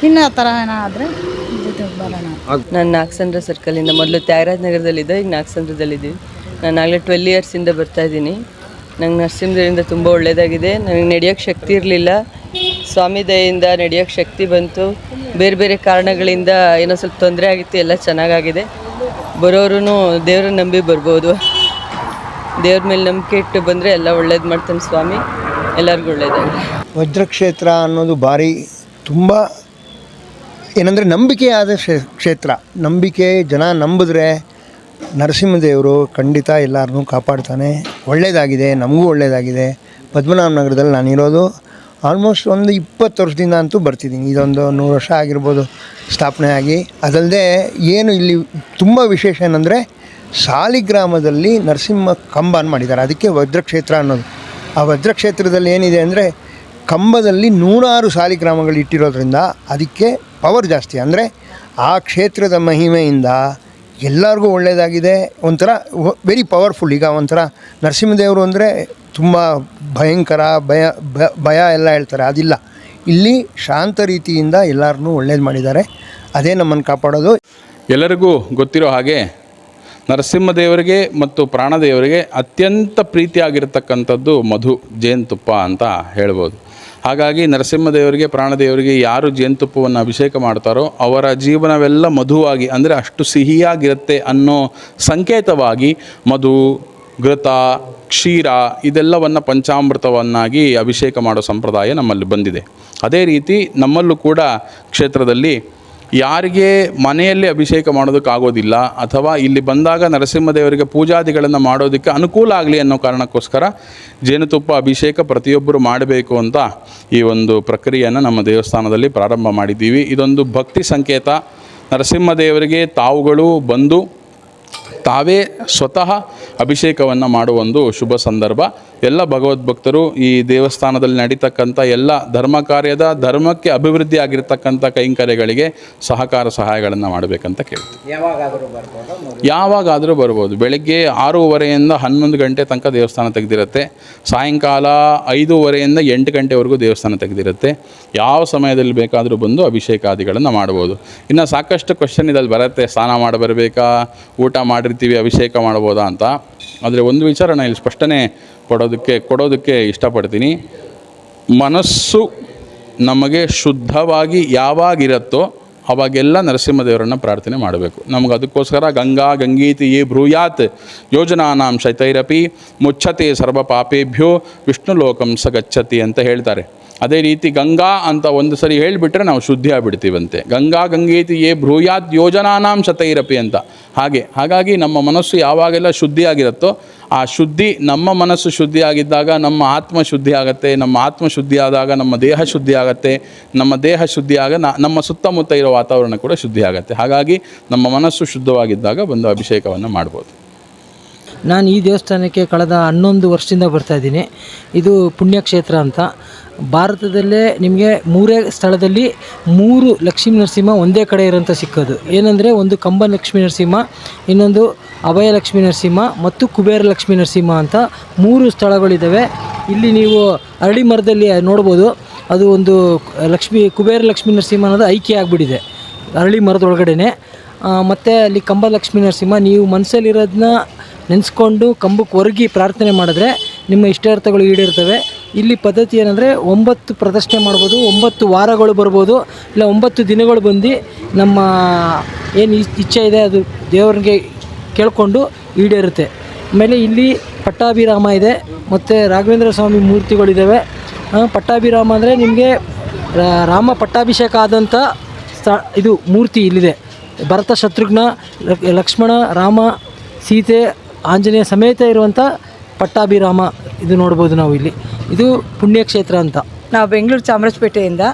ಇನ್ನು ಆ ಥರ ಏನೋ ಆದರೆ ಬರೋಣ. ನಾನು ನಾಗಸಂದ್ರ ಸರ್ಕಲಿಂದ, ಮೊದಲು ತ್ಯಾಗರಾಜ ನಗರದಲ್ಲಿದ್ದೆ, ಈಗ ನಾಗಸಂದ್ರದಲ್ಲಿದ್ದೀವಿ. ನಾನು ಆಗಲೇ 12 ಇಯರ್ಸಿಂದ ಬರ್ತಾಯಿದ್ದೀನಿ. ನಂಗೆ ನರಸಿಂಹದೇವರಿಂದ ತುಂಬ ಒಳ್ಳೆಯದಾಗಿದೆ. ನನಗೆ ನಡೆಯೋಕ್ಕೆ ಶಕ್ತಿ ಇರಲಿಲ್ಲ. ಸ್ವಾಮಿ ದಯೆಯಿಂದ ನಡೆಯೋಕ್ಕೆ ಶಕ್ತಿ ಬಂತು. ಬೇರೆ ಬೇರೆ ಕಾರಣಗಳಿಂದ ಏನೋ ಸ್ವಲ್ಪ ತೊಂದರೆ ಆಗಿತ್ತು, ಎಲ್ಲ ಚೆನ್ನಾಗಾಗಿದೆ. ಬರೋರು ದೇವ್ರನ್ನ ನಂಬಿ ಬರ್ಬೋದು. ದೇವ್ರ ಮೇಲೆ ನಂಬಿಕೆ ಇಟ್ಟು ಬಂದರೆ ಎಲ್ಲ ಒಳ್ಳೇದು ಮಾಡ್ತಾನೆ ಸ್ವಾಮಿ. ಎಲ್ಲರಿಗೂ ಒಳ್ಳೆಯದಾಗಿದೆ. ವಜ್ರಕ್ಷೇತ್ರ ಅನ್ನೋದು ಭಾರಿ ತುಂಬ ಏನಂದರೆ ನಂಬಿಕೆಯಾದ ಕ್ಷೇತ್ರ. ನಂಬಿಕೆ, ಜನ ನಂಬಿದ್ರೆ ನರಸಿಂಹದೇವರು ಖಂಡಿತ ಎಲ್ಲರನ್ನೂ ಕಾಪಾಡ್ತಾನೆ. ಒಳ್ಳೆಯದಾಗಿದೆ, ನಮಗೂ ಒಳ್ಳೆಯದಾಗಿದೆ. ಪದ್ಮನಾಭ ನಗರದಲ್ಲಿ ನಾನಿರೋದು ಆಲ್ಮೋಸ್ಟ್ ಒಂದು 20 ವರ್ಷದಿಂದ ಅಂತೂ ಬರ್ತಿದ್ದೀನಿ. ಇದೊಂದು 100 ವರ್ಷ ಆಗಿರ್ಬೋದು ಸ್ಥಾಪನೆ ಆಗಿ. ಅದಲ್ಲದೆ ಏನು ಇಲ್ಲಿ ತುಂಬ ವಿಶೇಷ ಏನಂದರೆ ಸಾಲಿಗ್ರಾಮದಲ್ಲಿ ನರಸಿಂಹ ಕಂಬನ ಮಾಡಿದ್ದಾರೆ. ಅದಕ್ಕೆ ವಜ್ರಕ್ಷೇತ್ರ ಅನ್ನೋದು. ಆ ವಜ್ರಕ್ಷೇತ್ರದಲ್ಲಿ ಏನಿದೆ ಅಂದರೆ ಕಂಬದಲ್ಲಿ 100 ಸಾಲಿಗ್ರಾಮಗಳು ಇಟ್ಟಿರೋದ್ರಿಂದ ಅದಕ್ಕೆ ಪವರ್ ಜಾಸ್ತಿ. ಅಂದರೆ ಆ ಕ್ಷೇತ್ರದ ಮಹಿಮೆಯಿಂದ ಎಲ್ಲರಿಗೂ ಒಳ್ಳೆಯದಾಗಿದೆ. ಒಂಥರ ವೆರಿ ಪವರ್ಫುಲ್. ಈಗ ಒಂಥರ ನರಸಿಂಹದೇವರು ಅಂದರೆ ತುಂಬ ಭಯಂಕರ ಭಯ ಎಲ್ಲ ಹೇಳ್ತಾರೆ, ಅದಿಲ್ಲ. ಇಲ್ಲಿ ಶಾಂತ ರೀತಿಯಿಂದ ಎಲ್ಲರನ್ನೂ ಒಳ್ಳೇದು ಮಾಡಿದ್ದಾರೆ. ಅದೇ ನಮ್ಮನ್ನು ಕಾಪಾಡೋದು. ಎಲ್ಲರಿಗೂ ಗೊತ್ತಿರೋ ಹಾಗೆ ನರಸಿಂಹದೇವರಿಗೆ ಮತ್ತು ಪ್ರಾಣದೇವರಿಗೆ ಅತ್ಯಂತ ಪ್ರೀತಿಯಾಗಿರ್ತಕ್ಕಂಥದ್ದು ಮಧು, ಜೇನುತುಪ್ಪ ಅಂತ ಹೇಳ್ಬೋದು. ಹಾಗಾಗಿ ನರಸಿಂಹದೇವರಿಗೆ ಪ್ರಾಣದೇವರಿಗೆ ಯಾರು ಜೇನುತುಪ್ಪವನ್ನು ಅಭಿಷೇಕ ಮಾಡ್ತಾರೋ ಅವರ ಜೀವನವೆಲ್ಲ ಮಧುವಾಗಿ, ಅಂದರೆ ಅಷ್ಟು ಸಿಹಿಯಾಗಿರುತ್ತೆ ಅನ್ನೋ ಸಂಕೇತವಾಗಿ ಮಧು, ಘೃತ, ಕ್ಷೀರ ಇದೆಲ್ಲವನ್ನು ಪಂಚಾಮೃತವನ್ನಾಗಿ ಅಭಿಷೇಕ ಮಾಡೋ ಸಂಪ್ರದಾಯ ನಮ್ಮಲ್ಲಿ ಬಂದಿದೆ. ಅದೇ ರೀತಿ ನಮ್ಮಲ್ಲೂ ಕೂಡ ಕ್ಷೇತ್ರದಲ್ಲಿ ಯಾರಿಗೆ ಮನೆಯಲ್ಲಿ ಅಭಿಷೇಕ ಮಾಡೋದಕ್ಕಾಗೋದಿಲ್ಲ ಅಥವಾ ಇಲ್ಲಿ ಬಂದಾಗ ನರಸಿಂಹದೇವರಿಗೆ ಪೂಜಾದಿಗಳನ್ನು ಮಾಡೋದಕ್ಕೆ ಅನುಕೂಲ ಆಗಲಿ ಅನ್ನೋ ಕಾರಣಕ್ಕೋಸ್ಕರ ಜೇನುತುಪ್ಪ ಅಭಿಷೇಕ ಪ್ರತಿಯೊಬ್ಬರು ಮಾಡಬೇಕು ಅಂತ ಈ ಒಂದು ಪ್ರಕ್ರಿಯೆಯನ್ನು ನಮ್ಮ ದೇವಸ್ಥಾನದಲ್ಲಿ ಪ್ರಾರಂಭ ಮಾಡಿದ್ದೀವಿ. ಇದೊಂದು ಭಕ್ತಿ ಸಂಕೇತ. ನರಸಿಂಹದೇವರಿಗೆ ತಾವುಗಳು ಬಂದು ತಾವೇ ಸ್ವತಃ ಅಭಿಷೇಕವನ್ನು ಮಾಡುವ ಒಂದು ಶುಭ ಸಂದರ್ಭ. ಎಲ್ಲ ಭಗವದ್ಭಕ್ತರು ಈ ದೇವಸ್ಥಾನದಲ್ಲಿ ನಡೀತಕ್ಕಂಥ ಎಲ್ಲ ಧರ್ಮ ಕಾರ್ಯದ ಧರ್ಮಕ್ಕೆ ಅಭಿವೃದ್ಧಿ ಆಗಿರ್ತಕ್ಕಂಥ ಕೈಂಕರ್ಯಗಳಿಗೆ ಸಹಾಯಗಳನ್ನು ಮಾಡಬೇಕಂತ ಕೇಳ್ತೀವಿ. ಯಾವಾಗಾದರೂ ಬರ್ಬೋದು. ಬೆಳಗ್ಗೆ 6:30ಯಿಂದ 11 ಗಂಟೆ ತನಕ ದೇವಸ್ಥಾನ ತೆಗೆದಿರುತ್ತೆ. ಸಾಯಂಕಾಲ 5:30ಯಿಂದ 8 ಗಂಟೆವರೆಗೂ ದೇವಸ್ಥಾನ ತೆಗೆದಿರುತ್ತೆ. ಯಾವ ಸಮಯದಲ್ಲಿ ಬೇಕಾದರೂ ಬಂದು ಅಭಿಷೇಕಾದಿಗಳನ್ನು ಮಾಡ್ಬೋದು. ಇನ್ನು ಸಾಕಷ್ಟು ಕ್ವಶನ್ ಇದಲ್ಲಿ ಬರುತ್ತೆ, ಸ್ನಾನ ಮಾಡಿ ಬರಬೇಕಾ, ಊಟ ಮಾಡಿರ್ತೀವಿ ಅಭಿಷೇಕ ಮಾಡ್ಬೋದಾ ಅಂತ. ಆದರೆ ಒಂದು ವಿಚಾರ ನಾನು ಇಲ್ಲಿ ಸ್ಪಷ್ಟನೆ ಕೊಡೋದಕ್ಕೆ ಇಷ್ಟಪಡ್ತೀನಿ. ಮನಸ್ಸು ನಮಗೆ ಶುದ್ಧವಾಗಿ ಯಾವಾಗಿರುತ್ತೋ ಅವಾಗೆಲ್ಲ ನರಸಿಂಹದೇವರನ್ನು ಪ್ರಾರ್ಥನೆ ಮಾಡಬೇಕು. ನಮಗೆ ಅದಕ್ಕೋಸ್ಕರ ಗಂಗಾ ಗಂಗೀತಿ ಯೇ ಬ್ರೂಯಾತ್ ಯೋಜನಾನಾಂ ಶತೈರಪಿ ಮುಚ್ಚತೆ ಸರ್ವ ಪಾಪೇಭ್ಯೋ ವಿಷ್ಣು ಲೋಕಂ ಸ ಗಚ್ಚತಿ ಅಂತ ಹೇಳ್ತಾರೆ. ಅದೇ ರೀತಿ ಗಂಗಾ ಅಂತ ಒಂದು ಸರಿ ಹೇಳಿಬಿಟ್ರೆ ನಾವು ಶುದ್ಧಿ ಆಗಿಬಿಡ್ತೀವಂತೆ. ಗಂಗಾ ಗಂಗೇತಿ ಯೇ ಬ್ರೂಯಾತ್ ಯೋಜನಾನಾಂ ಶತೈರಪಿ ಅಂತ. ಹಾಗಾಗಿ ನಮ್ಮ ಮನಸ್ಸು ಯಾವಾಗೆಲ್ಲ ಶುದ್ಧಿಯಾಗಿರುತ್ತೋ ಆ ಶುದ್ಧಿ, ನಮ್ಮ ಮನಸ್ಸು ಶುದ್ಧಿಯಾಗಿದ್ದಾಗ ನಮ್ಮ ಆತ್ಮ ಶುದ್ಧಿ ಆಗುತ್ತೆ. ನಮ್ಮ ಆತ್ಮ ಶುದ್ಧಿ ಆದಾಗ ನಮ್ಮ ದೇಹ ಶುದ್ಧಿ ಆಗುತ್ತೆ. ನಮ್ಮ ದೇಹ ಶುದ್ಧಿಯಾಗ ನಮ್ಮ ಸುತ್ತಮುತ್ತ ಇರೋ ವಾತಾವರಣ ಕೂಡ ಶುದ್ಧಿ ಆಗುತ್ತೆ. ಹಾಗಾಗಿ ನಮ್ಮ ಮನಸ್ಸು ಶುದ್ಧವಾಗಿದ್ದಾಗ ಬಂದು ಅಭಿಷೇಕವನ್ನು ಮಾಡ್ಬೋದು. ನಾನು ಈ ದೇವಸ್ಥಾನಕ್ಕೆ ಕಳೆದ 11 ವರ್ಷದಿಂದ ಬರ್ತಾಯಿದ್ದೀನಿ. ಇದು ಪುಣ್ಯಕ್ಷೇತ್ರ ಅಂತ. ಭಾರತದಲ್ಲೇ ನಿಮಗೆ 3 ಸ್ಥಳದಲ್ಲಿ 3 ಲಕ್ಷ್ಮೀ ನರಸಿಂಹ ಒಂದೇ ಕಡೆ ಇರೋಂಥ ಸಿಕ್ಕೋದು. ಏನಂದರೆ ಒಂದು ಕಂಬ ಲಕ್ಷ್ಮೀ ನರಸಿಂಹ, ಇನ್ನೊಂದು ಅಭಯ ಲಕ್ಷ್ಮೀ ನರಸಿಂಹ ಮತ್ತು ಕುಬೇರ ಲಕ್ಷ್ಮೀ ನರಸಿಂಹ ಅಂತ 3 ಸ್ಥಳಗಳಿದ್ದಾವೆ. ಇಲ್ಲಿ ನೀವು ಅರಳಿ ಮರದಲ್ಲಿ ನೋಡ್ಬೋದು, ಅದು ಒಂದು ಕುಬೇರ ಲಕ್ಷ್ಮೀ ನರಸಿಂಹ ಅನ್ನೋದು ಐಕ್ಯ ಆಗಿಬಿಟ್ಟಿದೆ ಅರಳಿ ಮರದೊಳಗಡೆ. ಮತ್ತು ಅಲ್ಲಿ ಕಂಬ ಲಕ್ಷ್ಮೀ ನರಸಿಂಹ, ನೀವು ಮನಸ್ಸಲ್ಲಿರೋದನ್ನ ನೆನೆಸ್ಕೊಂಡು ಕಂಬಕ್ಕೆ ಒರಗಿ ಪ್ರಾರ್ಥನೆ ಮಾಡಿದ್ರೆ ನಿಮ್ಮ ಇಷ್ಟಾರ್ಥಗಳು ಈಡೇರ್ತವೆ. ಇಲ್ಲಿ ಪದ್ಧತಿ ಏನಂದರೆ 9 ಪ್ರದಕ್ಷಿಣೆ ಮಾಡ್ಬೋದು, 9 ವಾರಗಳು ಬರ್ಬೋದು, ಇಲ್ಲ 9 ದಿನಗಳು ಬಂದು ನಮ್ಮ ಏನು ಇಚ್ಛೆ ಇದೆ ಅದು ದೇವರಿಗೆ ಕೇಳಿಕೊಂಡು ಈಡೇರುತ್ತೆ. ಆಮೇಲೆ ಇಲ್ಲಿ ಪಟ್ಟಾಭಿರಾಮ ಇದೆ ಮತ್ತು ರಾಘವೇಂದ್ರ ಸ್ವಾಮಿ ಮೂರ್ತಿಗಳಿದ್ದಾವೆ. ಪಟ್ಟಾಭಿರಾಮ ಅಂದರೆ ನಿಮಗೆ ರಾಮ ಪಟ್ಟಾಭಿಷೇಕ ಆದಂಥ ಇದು ಮೂರ್ತಿ ಇಲ್ಲಿದೆ. ಭರತ, ಶತ್ರುಘ್ನ, ಲಕ್ಷ್ಮಣ, ರಾಮ, ಸೀತೆ, ಆಂಜನೇಯ ಸಮೇತ ಇರುವಂಥ ಪಟ್ಟಾಭಿರಾಮ ಇದು ನೋಡ್ಬೋದು ನಾವು ಇಲ್ಲಿ. ಇದು ಪುಣ್ಯಕ್ಷೇತ್ರ ಅಂತ. ನಾವು ಬೆಂಗಳೂರು ಚಾಮರಾಜಪೇಟೆಯಿಂದ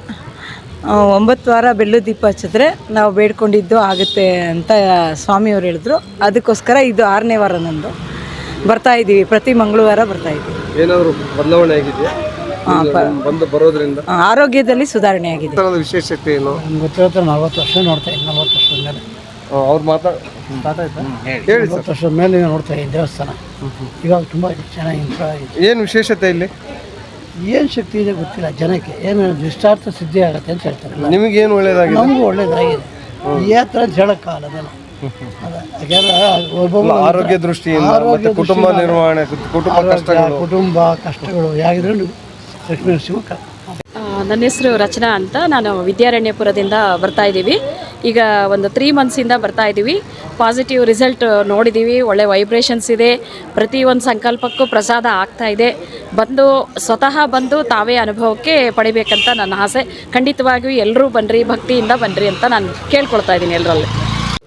9 ವಾರ ಬೆಲ್ಲದ ದೀಪ ಹಚ್ಚಿದ್ರೆ ನಾವು ಬೇಡ್ಕೊಂಡಿದ್ದು ಆಗುತ್ತೆ ಅಂತ ಸ್ವಾಮಿಯವರು ಹೇಳಿದ್ರು. ಅದಕ್ಕೋಸ್ಕರ ಇದು 6ನೇ ವಾರ ನಮ್ಮದು. ಬರ್ತಾಯಿದ್ದೀವಿ, ಪ್ರತಿ ಮಂಗಳವಾರ ಬರ್ತಾಯಿದ್ದೀವಿ. ಏನಾದರೂ ಬದಲಾವಣೆ ಆಗಿದೆಯಾ ಬಂದು ಬರೋದ್ರಿಂದ? ಆರೋಗ್ಯದಲ್ಲಿ ಸುಧಾರಣೆ ಆಗಿದೆ. ವಿಶೇಷತೆ ಏನು ಗೊತ್ತಿರುತ್ತೆ. 40 ವರ್ಷ ನೋಡ್ತಾ ಇದ್ದೀನಿ. 40 ವರ್ಷದ ಮೇಲೆ ಅವ್ರು ಹೇಳಿ 40 ವರ್ಷದ ಮೇಲೆ ನೋಡ್ತಾ ಇದ್ದೀನಿ ದೇವಸ್ಥಾನ. ಇವಾಗ ತುಂಬ ಚೆನ್ನಾಗಿ ಇಂಪ್ರೂವ್ ಆಗಿದೆ. ಏನು ವಿಶೇಷತೆ ಇಲ್ಲಿ? ಏನು ಶಕ್ತಿ ಇದೆ ಗೊತ್ತಿಲ್ಲ ಜನಕ್ಕೆ. ಏನು ಇಷ್ಟಾರ್ಥ ಸಿದ್ಧಿ ಆಗುತ್ತೆ ಅಂತ ಹೇಳ್ತಾರೆ. ನಿಮಗೇನು ಒಳ್ಳೇದಾಗಿದೆ? ನಮಗೂ ಒಳ್ಳೇದಾಗಿದೆ. ಯಾವ ಥರ ಹೇಳೋಕ್ಕಾಗಲ್ಲ ಅದನ್ನು. ಒಬ್ಬೊಬ್ಬ ಆರೋಗ್ಯ ದೃಷ್ಟಿಯಿಂದ ಮತ್ತು ಕುಟುಂಬ ನಿರ್ವಹಣೆ, ಕುಟುಂಬ ಕಷ್ಟಗಳು ಯಾಗಿದ್ರೂ ಲಕ್ಷ್ಮೀ ನರಸಿಂಹ. ನನ್ನ ಹೆಸರು ರಚನಾ ಅಂತ. ನಾನು ವಿದ್ಯಾರಣ್ಯಪುರದಿಂದ ಬರ್ತಾಯಿದ್ದೀವಿ. ಈಗ ಒಂದು 3 ಮಂತ್ಸಿಂದ ಬರ್ತಾಯಿದ್ದೀವಿ. ಪಾಸಿಟಿವ್ ರಿಸಲ್ಟ್ ನೋಡಿದ್ದೀವಿ. ಒಳ್ಳೆ ವೈಬ್ರೇಷನ್ಸ್ ಇದೆ. ಪ್ರತಿಯೊಂದು ಸಂಕಲ್ಪಕ್ಕೂ ಪ್ರಸಾದ ಆಗ್ತಾಯಿದೆ. ಸ್ವತಃ ಬಂದು ತಾವೇ ಅನುಭವಕ್ಕೆ ಪಡಿಬೇಕಂತ ನನ್ನ ಆಸೆ. ಖಂಡಿತವಾಗಿಯೂ ಎಲ್ಲರೂ ಬನ್ನಿರಿ, ಭಕ್ತಿಯಿಂದ ಬನ್ನಿರಿ ಅಂತ ನಾನು ಕೇಳ್ಕೊಳ್ತಾ ಇದ್ದೀನಿ ಎಲ್ಲರಲ್ಲಿ.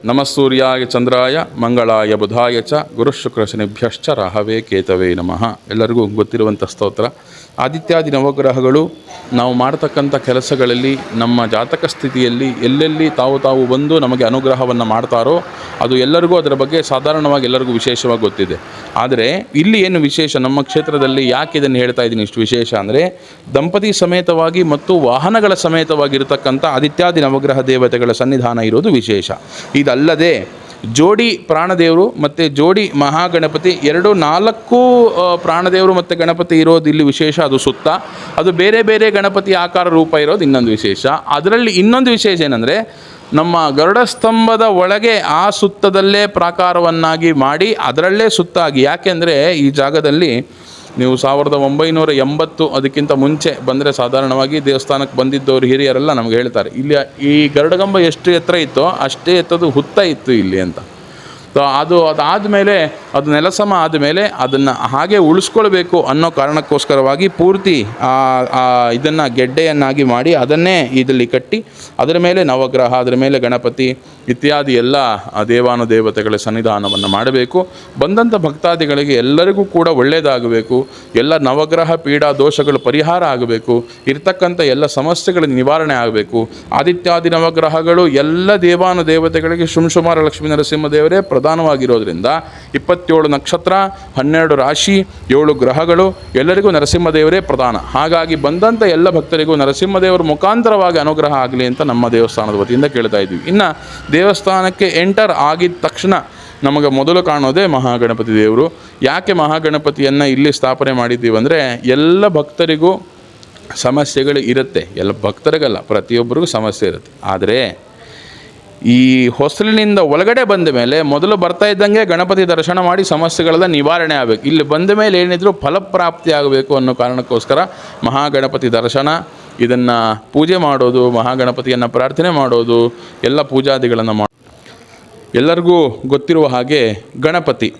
ನಮಃಸೂರ್ಯಾಯ ಚಂದ್ರಾಯ ಮಂಗಳಾಯ ಬುಧಾಯ ಚ ಗುರುಶುಕ್ರ ಶನಿಭ್ಯಶ್ಚ ರಾಹವೇ ಕೇತವೇ ನಮಃ. ಎಲ್ಲರಿಗೂ ಗೊತ್ತಿರುವಂಥ ಸ್ತೋತ್ರ. ಆದಿತ್ಯಾದಿ ನವಗ್ರಹಗಳು ನಾವು ಮಾಡ್ತಕ್ಕಂಥ ಕೆಲಸಗಳಲ್ಲಿ ನಮ್ಮ ಜಾತಕ ಸ್ಥಿತಿಯಲ್ಲಿ ಎಲ್ಲೆಲ್ಲಿ ತಾವು ಬಂದು ನಮಗೆ ಅನುಗ್ರಹವನ್ನು ಮಾಡ್ತಾರೋ ಅದು ಎಲ್ಲರಿಗೂ ಅದರ ಬಗ್ಗೆ ಸಾಧಾರಣವಾಗಿ ಎಲ್ಲರಿಗೂ ವಿಶೇಷವಾಗಿ ಗೊತ್ತಿದೆ. ಆದರೆ ಇಲ್ಲಿ ಏನು ವಿಶೇಷ ನಮ್ಮ ಕ್ಷೇತ್ರದಲ್ಲಿ ಯಾಕೆ ಇದನ್ನು ಹೇಳ್ತಾ ಇದ್ದೀನಿ ಇಷ್ಟು ವಿಶೇಷ ಅಂದರೆ, ದಂಪತಿ ಸಮೇತವಾಗಿ ಮತ್ತು ವಾಹನಗಳ ಸಮೇತವಾಗಿರತಕ್ಕಂಥ ಆದಿತ್ಯಾದಿ ನವಗ್ರಹ ದೇವತೆಗಳ ಸನ್ನಿಧಾನ ಇರೋದು ವಿಶೇಷ. ಇದಲ್ಲದೆ ಜೋಡಿ ಪ್ರಾಣದೇವರು ಮತ್ತು ಜೋಡಿ ಮಹಾಗಣಪತಿ 4 ಪ್ರಾಣದೇವರು ಮತ್ತು ಗಣಪತಿ ಇರೋದು ಇಲ್ಲಿ ವಿಶೇಷ. ಅದು ಸುತ್ತ ಅದು ಬೇರೆ ಬೇರೆ ಗಣಪತಿ ಆಕಾರ ರೂಪ ಇರೋದು ಇನ್ನೊಂದು ವಿಶೇಷ. ಅದರಲ್ಲಿ ಇನ್ನೊಂದು ವಿಶೇಷ ಏನಂದರೆ, ನಮ್ಮ ಗರುಡ ಸ್ತಂಭದ ಒಳಗೆ ಆ ಸುತ್ತದಲ್ಲೇ ಪ್ರಾಕಾರವನ್ನಾಗಿ ಮಾಡಿ ಅದರಲ್ಲೇ ಸುತ್ತಾಗಿ, ಯಾಕೆಂದರೆ ಈ ಜಾಗದಲ್ಲಿ ನೀವು 1980 ಅದಕ್ಕಿಂತ ಮುಂಚೆ ಬಂದರೆ ಸಾಧಾರಣವಾಗಿ ದೇವಸ್ಥಾನಕ್ಕೆ ಬಂದಿದ್ದವರು ಹಿರಿಯರೆಲ್ಲ ನಮಗೆ ಹೇಳ್ತಾರೆ, ಇಲ್ಲಿ ಈ ಗರುಡಗಂಬ ಎಷ್ಟು ಎತ್ತರ ಇತ್ತೋ ಅಷ್ಟೇ ಎತ್ತದು ಹುತ್ತ ಇತ್ತು ಇಲ್ಲಿ ಅಂತ. ಸೊ ಅದಾದಮೇಲೆ ಅದು ನೆಲಸಮ ಆದಮೇಲೆ ಅದನ್ನು ಹಾಗೆ ಉಳಿಸ್ಕೊಳ್ಬೇಕು ಅನ್ನೋ ಕಾರಣಕ್ಕೋಸ್ಕರವಾಗಿ ಪೂರ್ತಿ ಇದನ್ನು ಗೆಡ್ಡೆಯನ್ನಾಗಿ ಮಾಡಿ ಅದನ್ನೇ ಇದರಲ್ಲಿ ಕಟ್ಟಿ ಅದರ ಮೇಲೆ ನವಗ್ರಹ, ಅದರ ಮೇಲೆ ಗಣಪತಿ ಇತ್ಯಾದಿ ಎಲ್ಲ ದೇವಾನುದೇವತೆಗಳ ಸನ್ನಿಧಾನವನ್ನು ಮಾಡಬೇಕು. ಬಂದಂಥ ಭಕ್ತಾದಿಗಳಿಗೆ ಎಲ್ಲರಿಗೂ ಕೂಡ ಒಳ್ಳೆಯದಾಗಬೇಕು. ಎಲ್ಲ ನವಗ್ರಹ ಪೀಡಾ ದೋಷಗಳು ಪರಿಹಾರ ಆಗಬೇಕು. ಇರ್ತಕ್ಕಂಥ ಎಲ್ಲ ಸಮಸ್ಯೆಗಳ ನಿವಾರಣೆ ಆಗಬೇಕು. ಆದಿತ್ಯಾದಿ ನವಗ್ರಹಗಳು ಎಲ್ಲ ದೇವಾನುದೇವತೆಗಳಿಗೆ ಸುಮಾರು ಲಕ್ಷ್ಮೀ ನರಸಿಂಹದೇವರೇ ಪ್ರಧಾನವಾಗಿರೋದ್ರಿಂದ 27 ನಕ್ಷತ್ರ, 12 ರಾಶಿ, 7 ಗ್ರಹಗಳು ಎಲ್ಲರಿಗೂ ನರಸಿಂಹದೇವರೇ ಪ್ರಧಾನ. ಹಾಗಾಗಿ ಬಂದಂಥ ಎಲ್ಲ ಭಕ್ತರಿಗೂ ನರಸಿಂಹದೇವರ ಮುಖಾಂತರವಾಗಿ ಅನುಗ್ರಹ ಆಗಲಿ ಅಂತ ನಮ್ಮ ದೇವಸ್ಥಾನದ ವತಿಯಿಂದ ಕೇಳ್ತಾ ಇದ್ದೀವಿ. ಇನ್ನು ದೇವಸ್ಥಾನಕ್ಕೆ ಎಂಟರ್ ಆಗಿದ ತಕ್ಷಣ ನಮಗೆ ಮೊದಲು ಕಾಣೋದೇ ಮಹಾಗಣಪತಿ ದೇವರು. ಯಾಕೆ ಮಹಾಗಣಪತಿಯನ್ನು ಇಲ್ಲಿ ಸ್ಥಾಪನೆ ಮಾಡಿದ್ದೀವಿ ಅಂದರೆ, ಎಲ್ಲ ಭಕ್ತರಿಗೂ ಸಮಸ್ಯೆಗಳು ಇರುತ್ತೆ. ಎಲ್ಲ ಭಕ್ತರಿಗಲ್ಲ, ಪ್ರತಿಯೊಬ್ಬರಿಗೂ ಸಮಸ್ಯೆ ಇರುತ್ತೆ. ಆದರೆ ಈ ಹೊಸಲಿನಿಂದ ಒಳಗಡೆ ಬಂದ ಮೇಲೆ ಮೊದಲು ಬರ್ತಾ ಇದ್ದಂಗೆ ಗಣಪತಿ ದರ್ಶನ ಮಾಡಿ ಸಮಸ್ಯೆಗಳೆಲ್ಲ ನಿವಾರಣೆ ಆಗಬೇಕು. ಇಲ್ಲಿ ಬಂದ ಮೇಲೆ ಏನಿದ್ರು ಫಲಪ್ರಾಪ್ತಿ ಆಗಬೇಕು ಅನ್ನೋ ಕಾರಣಕ್ಕೋಸ್ಕರ ಮಹಾಗಣಪತಿ ದರ್ಶನ, ಇದನ್ನು ಪೂಜೆ ಮಾಡೋದು, ಮಹಾಗಣಪತಿಯನ್ನು ಪ್ರಾರ್ಥನೆ ಮಾಡೋದು, ಎಲ್ಲ ಪೂಜಾದಿಗಳನ್ನು ಎಲ್ಲರಿಗೂ ಗೊತ್ತಿರುವ ಹಾಗೆ ಗಣಪತಿ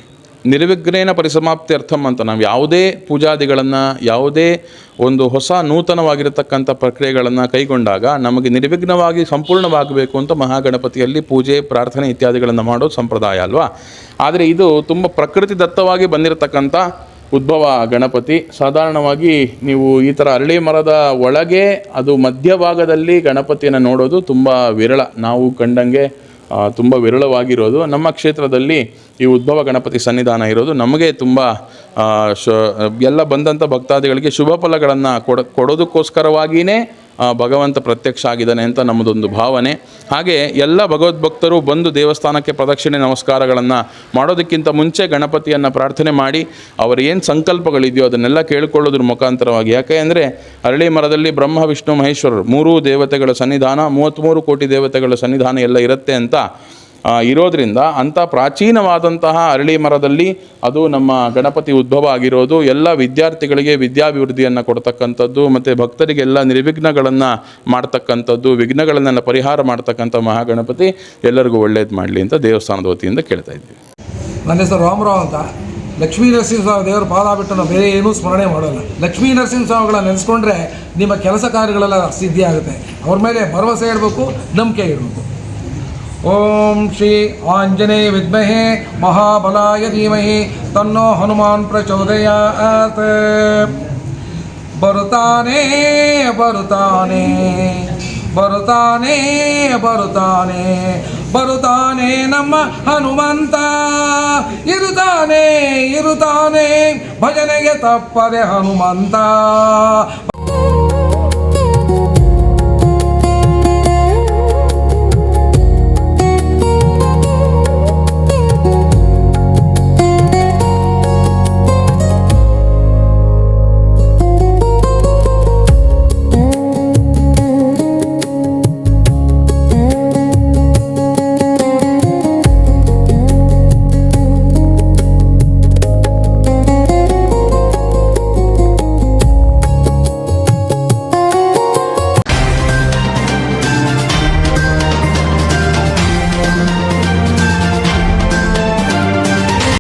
ನಿರ್ವಿಘ್ನೇನ ಪರಿಸಮಾಪ್ತಿ ಅರ್ಥಂ ಅಂತ ನಾವು ಯಾವುದೇ ಪೂಜಾದಿಗಳನ್ನು, ಯಾವುದೇ ಒಂದು ಹೊಸ ನೂತನವಾಗಿರತಕ್ಕಂಥ ಪ್ರಕ್ರಿಯೆಗಳನ್ನು ಕೈಗೊಂಡಾಗ ನಮಗೆ ನಿರ್ವಿಘ್ನವಾಗಿ ಸಂಪೂರ್ಣವಾಗಬೇಕು ಅಂತ ಮಹಾಗಣಪತಿಯಲ್ಲಿ ಪೂಜೆ, ಪ್ರಾರ್ಥನೆ ಇತ್ಯಾದಿಗಳನ್ನು ಮಾಡೋದು ಸಂಪ್ರದಾಯ ಅಲ್ವಾ. ಆದರೆ ಇದು ತುಂಬ ಪ್ರಕೃತಿ ದತ್ತವಾಗಿ ಬಂದಿರತಕ್ಕಂಥ ಉದ್ಭವ ಗಣಪತಿ. ಸಾಧಾರಣವಾಗಿ ನೀವು ಈ ಥರ ಅರಳಿ ಮರದ ಒಳಗೆ ಅದು ಮಧ್ಯಭಾಗದಲ್ಲಿ ಗಣಪತಿಯನ್ನು ನೋಡೋದು ತುಂಬ ವಿರಳ, ನಾವು ಕಂಡಂಗೆ ತುಂಬ ವಿರಳವಾಗಿರೋದು. ನಮ್ಮ ಕ್ಷೇತ್ರದಲ್ಲಿ ಈ ಉದ್ಭವ ಗಣಪತಿ ಸನ್ನಿಧಾನ ಇರೋದು ನಮಗೆ ತುಂಬ ಎಲ್ಲ ಬಂದಂಥ ಭಕ್ತಾದಿಗಳಿಗೆ ಶುಭ ಫಲಗಳನ್ನು ಕೊಡೋದಕ್ಕೋಸ್ಕರವಾಗಿಯೇ ಭಗವಂತ ಪ್ರತ್ಯಕ್ಷ ಆಗಿದ್ದಾನೆ ಅಂತ ನಮ್ಮದೊಂದು ಭಾವನೆ. ಹಾಗೆ ಎಲ್ಲ ಭಗವದ್ಭಕ್ತರು ಬಂದು ದೇವಸ್ಥಾನಕ್ಕೆ ಪ್ರದಕ್ಷಿಣೆ ನಮಸ್ಕಾರಗಳನ್ನು ಮಾಡೋದಕ್ಕಿಂತ ಮುಂಚೆ ಗಣಪತಿಯನ್ನು ಪ್ರಾರ್ಥನೆ ಮಾಡಿ ಅವರ ಏನು ಸಂಕಲ್ಪಗಳಿದೆಯೋ ಅದನ್ನೆಲ್ಲ ಕೇಳಿಕೊಳ್ಳೋದ್ರ ಮುಖಾಂತರವಾಗಿ. ಯಾಕೆ ಅಂದರೆ ಅರಳಿ ಮರದಲ್ಲಿ ಬ್ರಹ್ಮ ವಿಷ್ಣು ಮಹೇಶ್ವರರು 3 ದೇವತೆಗಳ ಸನ್ನಿಧಾನ, 33 ಕೋಟಿ ದೇವತೆಗಳ ಸನ್ನಿಧಾನ ಎಲ್ಲ ಇರುತ್ತೆ ಅಂತ ಇರೋದ್ರಿಂದ ಅಂಥ ಪ್ರಾಚೀನವಾದಂತಹ ಅರಳಿ ಮರದಲ್ಲಿ ಅದು ನಮ್ಮ ಗಣಪತಿ ಉದ್ಭವ ಆಗಿರೋದು. ಎಲ್ಲ ವಿದ್ಯಾರ್ಥಿಗಳಿಗೆ ವಿದ್ಯಾಭಿವೃದ್ಧಿಯನ್ನು ಕೊಡ್ತಕ್ಕಂಥದ್ದು ಮತ್ತು ಭಕ್ತರಿಗೆಲ್ಲ ನಿರ್ವಿಘ್ನಗಳನ್ನು ಮಾಡ್ತಕ್ಕಂಥದ್ದು, ವಿಘ್ನಗಳನ್ನೆಲ್ಲ ಪರಿಹಾರ ಮಾಡ್ತಕ್ಕಂಥ ಮಹಾಗಣಪತಿ ಎಲ್ಲರಿಗೂ ಒಳ್ಳೇದು ಮಾಡಲಿ ಅಂತ ದೇವಸ್ಥಾನದ ವತಿಯಿಂದ ಕೇಳ್ತಾ ಇದ್ದೀವಿ. ನನ್ನ ಹೆಸರು ರಾಮರಾವ್ ಅಂತ. ಲಕ್ಷ್ಮೀ ನರಸಿಂಹಸ್ವಾಮಿ ದೇವರ ಪಾದ ಬಿಟ್ಟು ನಾವು ಬೇರೆ ಏನೂ ಸ್ಮರಣೆ ಮಾಡೋಲ್ಲ. ಲಕ್ಷ್ಮೀ ನರಸಿಂಹಸ್ವಾಮಿಗಳನ್ನ ನೆನೆಸ್ಕೊಂಡ್ರೆ ನಿಮ್ಮ ಕೆಲಸ ಕಾರ್ಯಗಳೆಲ್ಲ ಸಿದ್ಧಿ ಆಗುತ್ತೆ. ಅವ್ರ ಮೇಲೆ ಭರವಸೆ ಇಡಬೇಕು, ನಂಬಿಕೆ ಇಡಬೇಕು. ಓಂ ಶ್ರೀ ಆಂಜನೇಯ ವಿದ್ಮಹೇ ಮಹಾಬಲಾಯ ಧೀಮಹಿ ತನ್ನೋ ಹನುಮಾನ್ ಪ್ರಚೋದಯಾತ್. ಬರುತ್ತಾನೆ ಬರುತ್ತಾನೆ ಬರುತ್ತಾನೆ ಬರುತ್ತಾನೆ ಬರುತ್ತಾನೆ ನಮ್ಮ ಹನುಮಂತ, ಇರುತ್ತಾನೆ ಇರುತ್ತಾನೆ ಭಜನೆಗೆ ತಪ್ಪದೆ ಹನುಮಂತ.